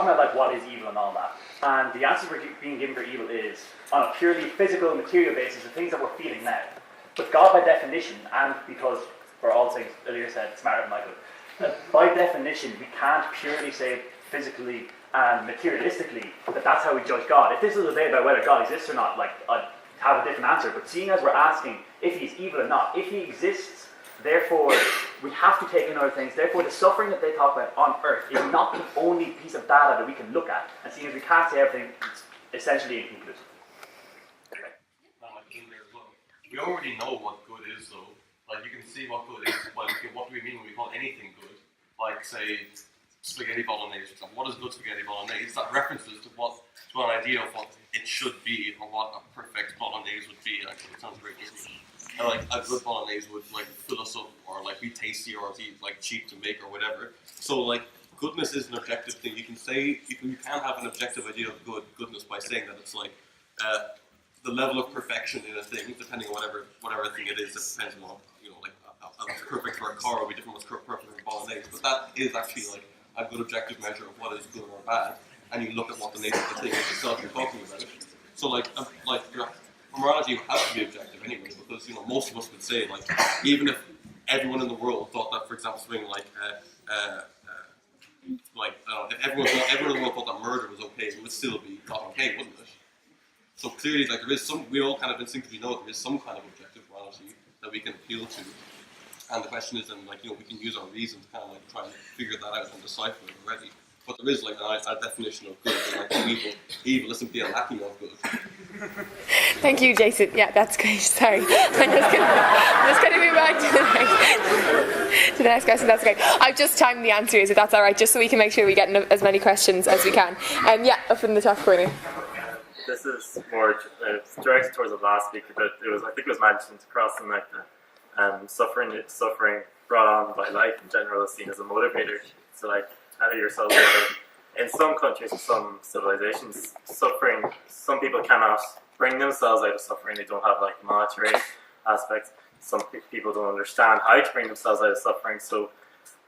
about, like what is evil and all that. And the answer we're being given for evil is on a purely physical, material basis, the things that we're feeling now. But God, by definition, and because for all things earlier said, smarter than Michael, by definition, we can't purely say physically and materialistically that that's how we judge God. If this was a debate about whether God exists or not, like I'd have a different answer. But seeing as we're asking if he's evil or not, if he exists, therefore we have to take in other things. Therefore, the suffering that they talk about on earth is not the only piece of data that we can look at. And seeing as we can't say everything, it's essentially inconclusive. We already know what good is, though. Like, you can see what good is. Like, what do we mean when we call anything good? Like, say, spaghetti bolognese. What is good spaghetti bolognese? It's that references to an idea of what it should be, or what a perfect bolognese would be. Actually, it sounds great, doesn't it? And, like, a good bolognese would, like, fill us up, or, like, be tasty, or be, like, cheap to make, or whatever. So, like, goodness is an objective thing. You can say, you can have an objective idea of goodness by saying that it's, like, the level of perfection in a thing, depending on whatever thing it is, it depends on, you know, like, what's perfect for a car will be different what's perfect for bolognese. But that is actually, like, a good objective measure of what is good or bad. And you look at what the nature of the thing is itself, you're talking about it. So, like morality has to be objective anyway, because, you know, most of us would say, like, even if everyone in the world thought that, for example, something like, if everyone in the world thought that murder was okay, it would still be not okay, wouldn't it? So clearly, like, there is we all kind of instinctively know there is some kind of objective morality that we can appeal to. And the question is then, like, you know, we can use our reason to kind of, like, try and figure that out and decipher it already. But there is, like, a definition of good, and, like, evil is simply a lacking of good. Thank you, Jason. Yeah, that's great. Sorry. I'm just going to move on to the next question. That's great. I've just timed the answers, if that's all right, just so we can make sure we get as many questions as we can. Yeah, up in the top corner. This is more directed towards the last speaker, but I think it was mentioned across the night that suffering brought on by life in general is seen as a motivator. So, like, out of yourself, in some countries, some civilizations, suffering, some people cannot bring themselves out of suffering. They don't have, like, monetary aspects. Some people don't understand how to bring themselves out of suffering. So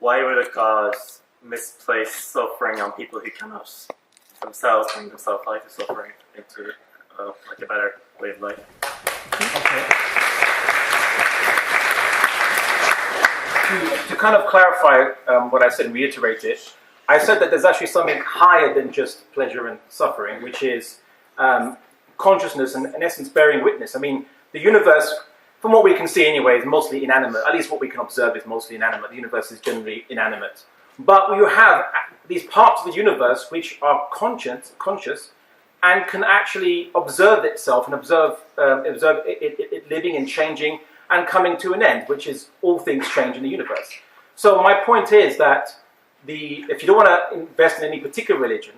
why would a God misplace suffering on people who cannot themselves bring themselves out of suffering into like a better way of life? To kind of clarify what I said and reiterate it, I said that there's actually something higher than just pleasure and suffering, which is consciousness and, in essence, bearing witness. I mean, the universe, from what we can see anyway, is mostly inanimate. At least what we can observe is mostly inanimate. The universe is generally inanimate. But you have these parts of the universe which are conscious and can actually observe itself and observe it living and changing and coming to an end, which is all things change in the universe. So my point is that if you don't want to invest in any particular religion,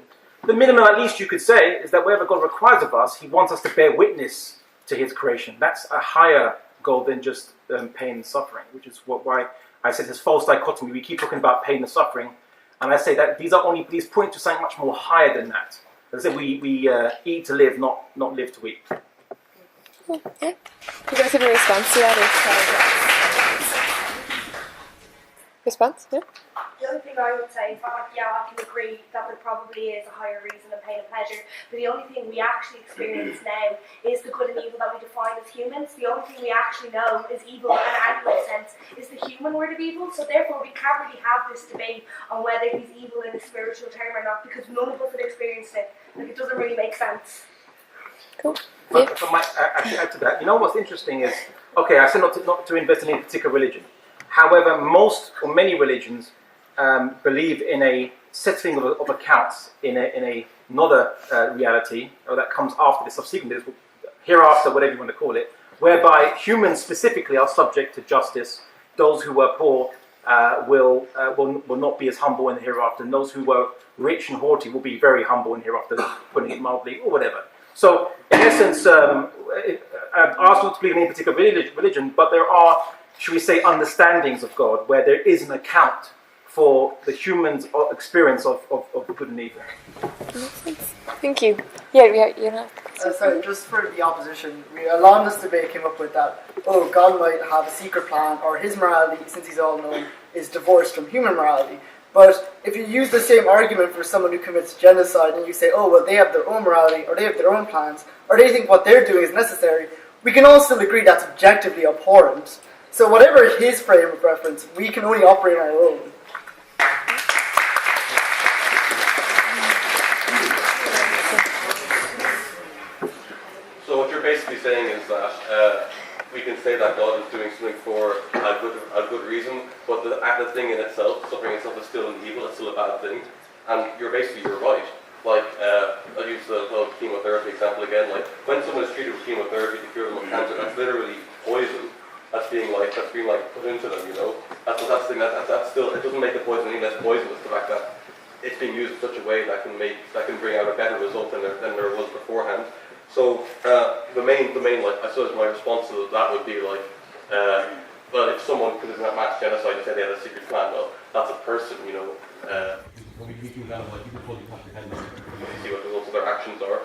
the minimum at least you could say is that whatever God requires of us, he wants us to bear witness to his creation. That's a higher goal than just pain and suffering, which is why I said this false dichotomy. We keep talking about pain and suffering, and I say that these point to something much more higher than that. As I said, we eat to live, not live to eat. Yeah. You guys have a response to that? response? Yeah. The only thing I would say is that, yeah, I can agree that there probably is a higher reason of pain and pleasure, but the only thing we actually experience now is the good and evil that we define as humans. The only thing we actually know is evil in any sense is the human word of evil, so therefore we can't really have this debate on whether he's evil in a spiritual term or not, because none of us have experienced it. Like, it doesn't really make sense. Cool. But if I might actually add to that, you know what's interesting is, okay, I said not to invest in any particular religion. However, most or many religions believe in a settling of accounts in another reality, or that comes after the subsequent, hereafter, whatever you want to call it, whereby humans specifically are subject to justice. Those who were poor will not be as humble in the hereafter, and those who were rich and haughty will be very humble in the hereafter, putting it mildly, or whatever. So, in essence, I ask not to believe in any particular religion, but there are, should we say, understandings of God where there is an account for the human's experience of good and evil. Thank you. Yeah, you're not. Sorry, just for the opposition, along this debate came up with that, God might have a secret plan, or his morality, since he's all-knowing, is divorced from human morality. But if you use the same argument for someone who commits genocide and you say, they have their own morality, or they have their own plans, or they think what they're doing is necessary, we can all still agree that's objectively abhorrent. So whatever his frame of reference, we can only operate on our own. So what you're basically saying is that we can say that God is doing something for a good reason, but the thing in itself, suffering itself, is still an evil, it's still a bad thing. And you're right. Like, I'll use the chemotherapy example again. Like, when someone is treated with chemotherapy to cure them of cancer, that's literally poison. That's being put into them, you know. That's the thing. That's still, it doesn't make the poison any less poisonous. The fact that it's being used in such a way that can bring out a better result than there was beforehand. So the main I suppose my response to that would be well, if someone commits a mass genocide and say they had a secret plan, well, that's a person, you know. You see what the results of their actions are.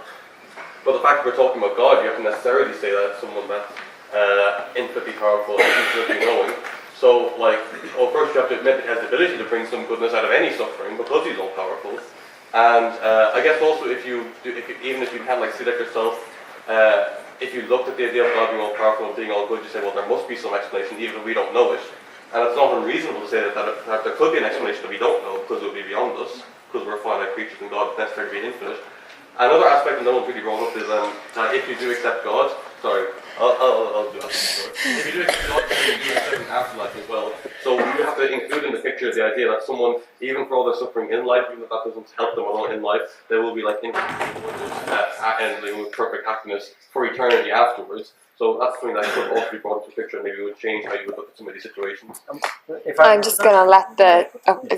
But the fact that we're talking about God, you have to necessarily say that someone that's infinitely powerful and infinitely knowing. So, first you have to admit he has the ability to bring some goodness out of any suffering because he's all powerful. And I guess also even if you can't see that yourself, if you looked at the idea of God being all powerful and being all good, you say, well, there must be some explanation even if we don't know it. And it's not unreasonable to say that there could be an explanation that we don't know because it would be beyond us, because we're finite creatures and God is necessarily being infinite. Another aspect that no one's really brought up is that if you do accept God, I'll do that. If you do accept God, you do accept an afterlife as well. So you have to include in the picture the idea that someone, even for all their suffering in life, even if that doesn't help them a lot in life, they will be ending with perfect happiness for eternity afterwards. So that's something that could also be brought into the picture, and maybe would change how you would look at some of these situations. I'm just going to let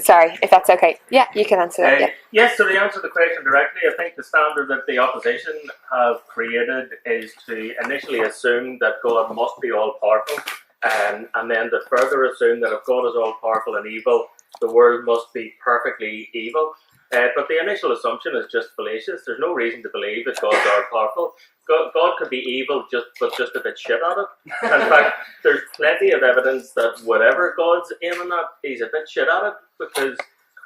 sorry, if that's okay. Yeah, you can answer that. Yeah. Yes, so to answer the question directly, I think the standard that the opposition have created is to initially assume that God must be all-powerful, and then to further assume that if God is all-powerful and evil, the world must be perfectly evil. But the initial assumption is just fallacious. There's no reason to believe that God's all-powerful. God could be evil, but just a bit shit at it. In fact, there's plenty of evidence that whatever God's aiming at, he's a bit shit at it, because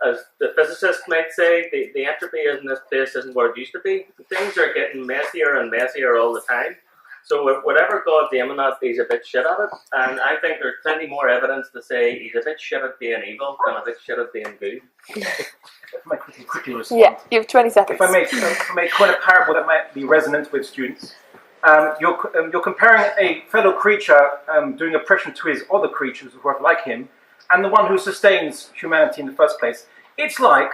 as the physicists might say, the entropy in this place isn't where it used to be. Things are getting messier and messier all the time. So whatever God's aiming at, he's a bit shit at it. And I think there's plenty more evidence to say he's a bit shit at being evil than a bit shit at being good. If I may quickly respond. Yeah, you have 20 seconds. If I may quote a parable that might be resonant with students. You're comparing a fellow creature doing oppression to his other creatures who are like him, and the one who sustains humanity in the first place. It's like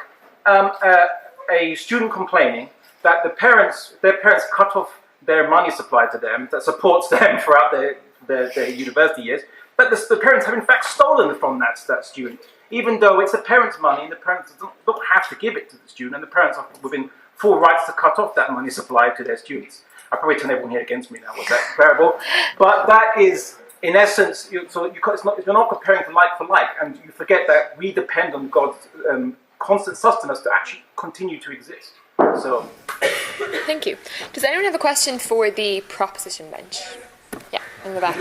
a student complaining that their parents cut off their money supply to them that supports them throughout their university years, but the parents have in fact stolen from that student, even though it's the parents' money and the parents don't have to give it to the student, and the parents are within full rights to cut off that money supply to their students. I probably turn everyone here against me now with that parable, but that is, in essence, you're not comparing for like, and you forget that we depend on God's constant sustenance to actually continue to exist. So, thank you. Does anyone have a question for the proposition bench? Yeah, in the back.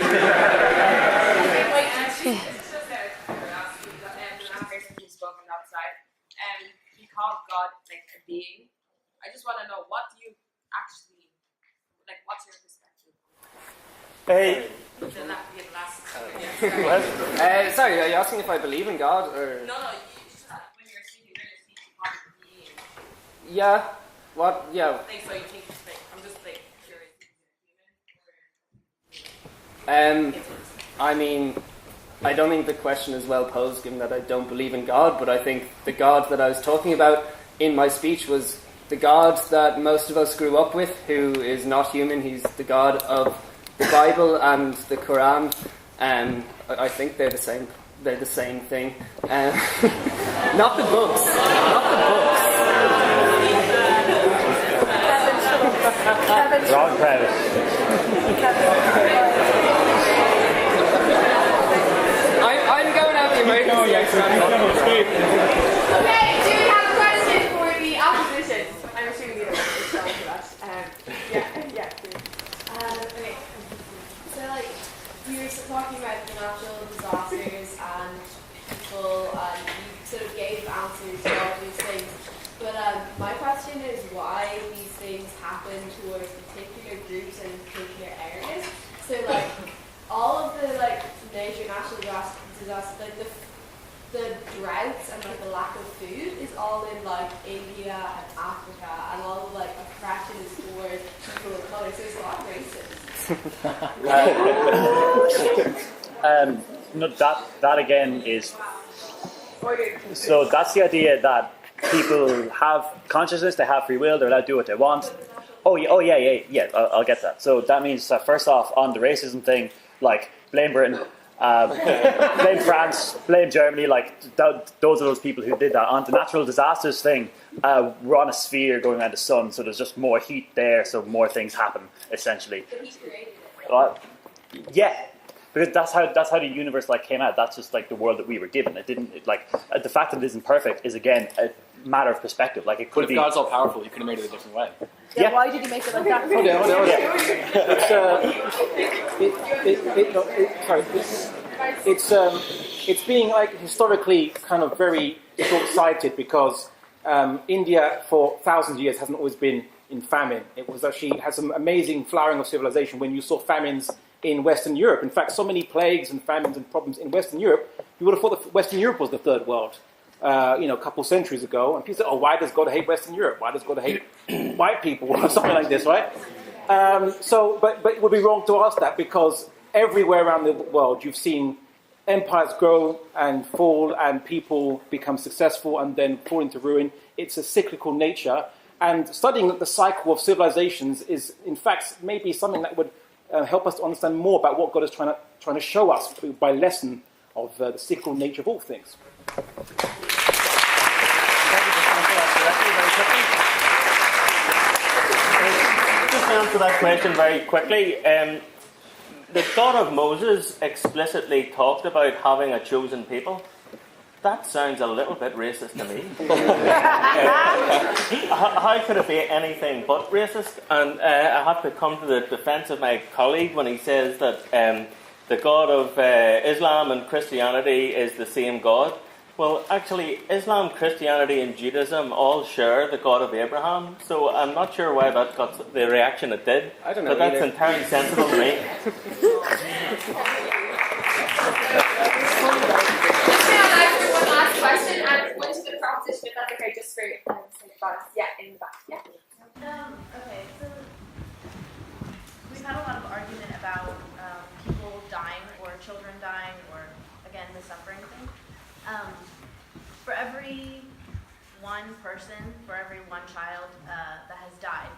call God like a being. I just want to know, what do you actually, like, what's your perspective? Sorry, are you asking if I believe in God or? No, you just when you're speaking, you're going to speak to God as a being. Yeah. What? Yeah. Like, so you think, like, I'm just like curious. I mean, I don't think the question is well posed, given that I don't believe in God. But I think the God that I was talking about in my speech was the God that most of us grew up with, who is not human. He's the God of the Bible and the Quran. I think they're the same. They're the same thing. Not the books. Not the books. Wrong premise. I'm going out the emergency exit. Okay, do we have a question for the opposition? I'm assuming the other one is going for that. Yeah. Okay. So, like, you were talking about the natural disasters and people, and you sort of gave answers to all these things. But my question is why these things happen towards particular groups and particular areas. So, like, all of the major natural disasters, like the droughts and like the lack of food is all in like India and Africa, and all the oppression is towards people of color. So it's a lot racist. No, that again is. So that's the idea that people have consciousness, they have free will, they're allowed to do what they want. Yeah. I'll get that. So that means that first off, on the racism thing, like blame Britain, blame France, blame Germany. Those are those people who did that. On the natural disasters thing, we're on a sphere going around the sun, so there's just more heat there, so more things happen essentially. But he created it. Yeah. Because that's how the universe came out. That's just the world that we were given. It didn't the fact that it isn't perfect is again a matter of perspective. It could But be. if God's all powerful, he could have made it a different way. Yeah, why did you make it like that? It's being historically kind of very short-sighted because India for thousands of years hasn't always been in famine. It was actually had some amazing flowering of civilization when you saw famines in Western Europe. In fact, so many plagues and famines and problems in Western Europe, you would have thought that Western Europe was the third world, a couple of centuries ago. And people said, why does God hate Western Europe? Why does God hate white people? Or something like this, right? But it would be wrong to ask that because everywhere around the world you've seen empires grow and fall and people become successful and then fall into ruin. It's a cyclical nature. And studying the cycle of civilizations is, in fact, maybe something that would help us to understand more about what God is trying to show us by lesson of the cyclical nature of all things. Just to answer that question very quickly, the God of Moses explicitly talked about having a chosen people. That sounds a little bit racist to me. How could it be anything but racist? And I have to come to the defense of my colleague when he says that the God of Islam and Christianity is the same God. Well, actually, Islam, Christianity and Judaism all share the God of Abraham, so I'm not sure why that got the reaction it did. I don't know but that's either. entirely sensible to me. One last question, and one to the proposition, if that's okay, just for balance. Yeah, in the back. Yeah. Okay, so we've had a lot of argument about people dying or children dying or, again, the suffering thing. For every one person, for every one child that has died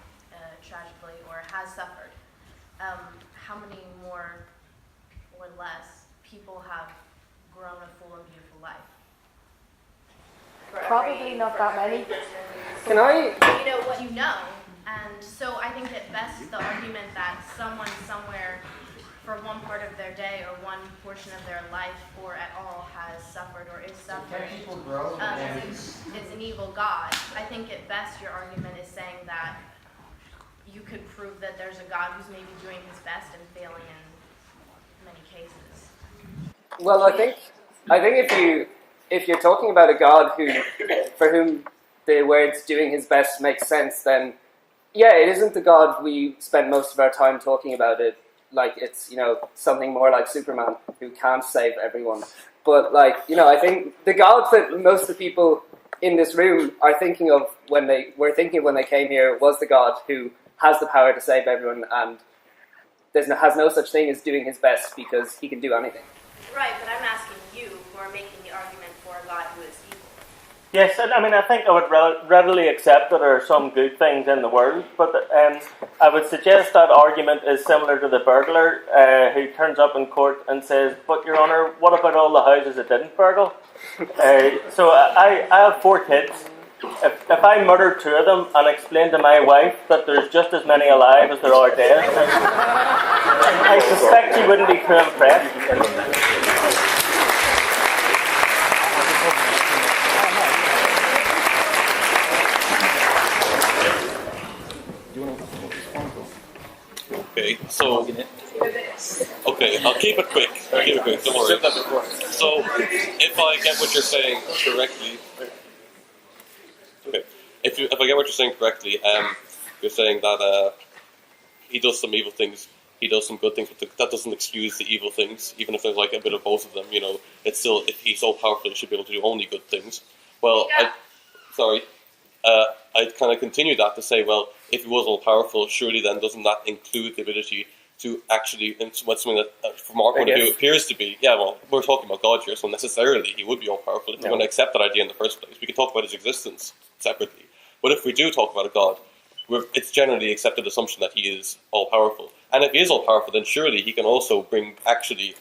tragically or has suffered, how many more or less people have grown a full and beautiful life? Probably not that many. Can I? You know what you know, and so I think at best the argument that someone somewhere for one part of their day or one portion of their life or at all has suffered or is suffering is an evil God. I think at best your argument is saying that you could prove that there's a God who's maybe doing his best and failing in many cases. Well, I think if you're talking about a God for whom the words doing his best makes sense, then yeah, it isn't the God we spend most of our time talking about it. Like it's, something more like Superman who can't save everyone. But I think the God that most of the people in this room are thinking of when they came here was the God who has the power to save everyone, and has no such thing as doing his best because he can do anything. Right, but I'm asking you who are making the argument for a God who is evil. Yes, and I think I would readily accept that there are some good things in the world, but I would suggest that argument is similar to the burglar who turns up in court and says, "But Your Honour, what about all the houses that didn't burgle?" So I have 4 kids. If I murdered 2 of them and explained to my wife that there's just as many alive as there are dead, I suspect she wouldn't be too impressed. Okay, I'll keep it quick. Don't worry. So, if I get what you're saying correctly, if I get what you're saying correctly, you're saying that he does some evil things, he does some good things, but that doesn't excuse the evil things, even if there's like a bit of both of them. It's still, if he's so powerful, he should be able to do only good things. Well, I'd kind of continue that to say, well, if he was all powerful, surely then doesn't that include the ability to actually, what's something that from our point of view appears to be, we're talking about God here, so necessarily he would be all powerful. If we're going to accept that idea in the first place, we can talk about his existence separately. But if we do talk about a God, it's generally accepted assumption that he is all powerful. And if he is all powerful, then surely he can also bring actually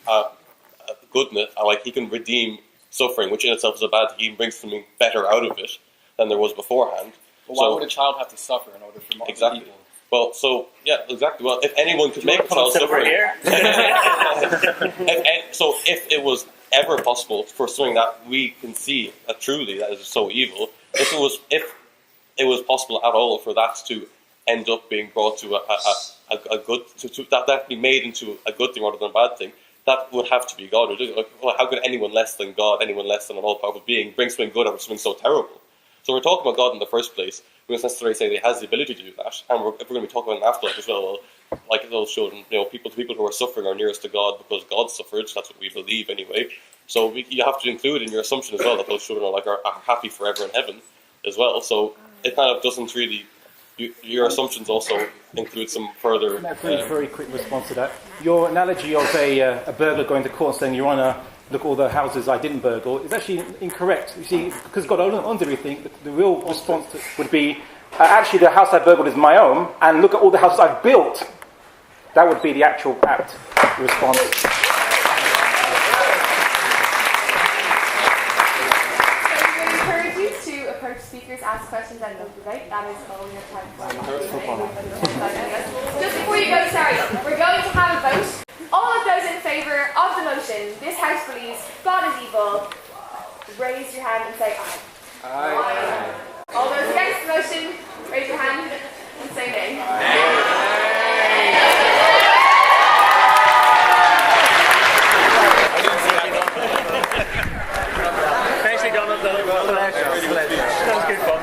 goodness, like he can redeem suffering, which in itself is a bad thing. He can bring something better out of it than there was beforehand. Well, why would a child have to suffer in order for exactly. Evil? Well, exactly. Well, if anyone could make a child suffer here, so if it was ever possible for something that we can see truly that is so evil, if it was possible at all for that to end up being brought to a good, that be made into a good thing rather than a bad thing, that would have to be God. How could anyone less than God, anyone less than an all-powerful being, bring something good out of something so terrible? So we're talking about God in the first place. We don't necessarily say that he has the ability to do that. And if we're going to be talking about an afterlife as well, like those children, people who are suffering are nearest to God because God suffered. That's what we believe anyway. So you have to include in your assumption as well that those children are happy forever in heaven as well. So it kind of doesn't really. Your assumptions also include some further. Very quick response to that. Your analogy of a burglar going to court and saying, "Your Honour, look at all the houses I didn't burgle," is actually incorrect. You see, because God owns everything, the real response would be, actually the house I burgled is my own, and look at all the houses I've built. That would be the actual apt response. Speakers ask questions and don't debate. That is all we have time for. Just before you go, we're going to have a vote. All of those in favour of the motion, this House believes God is evil, raise your hand and say aye. Aye. All those against the motion, raise your hand and say nay. Thanks, Donald. That was good fun.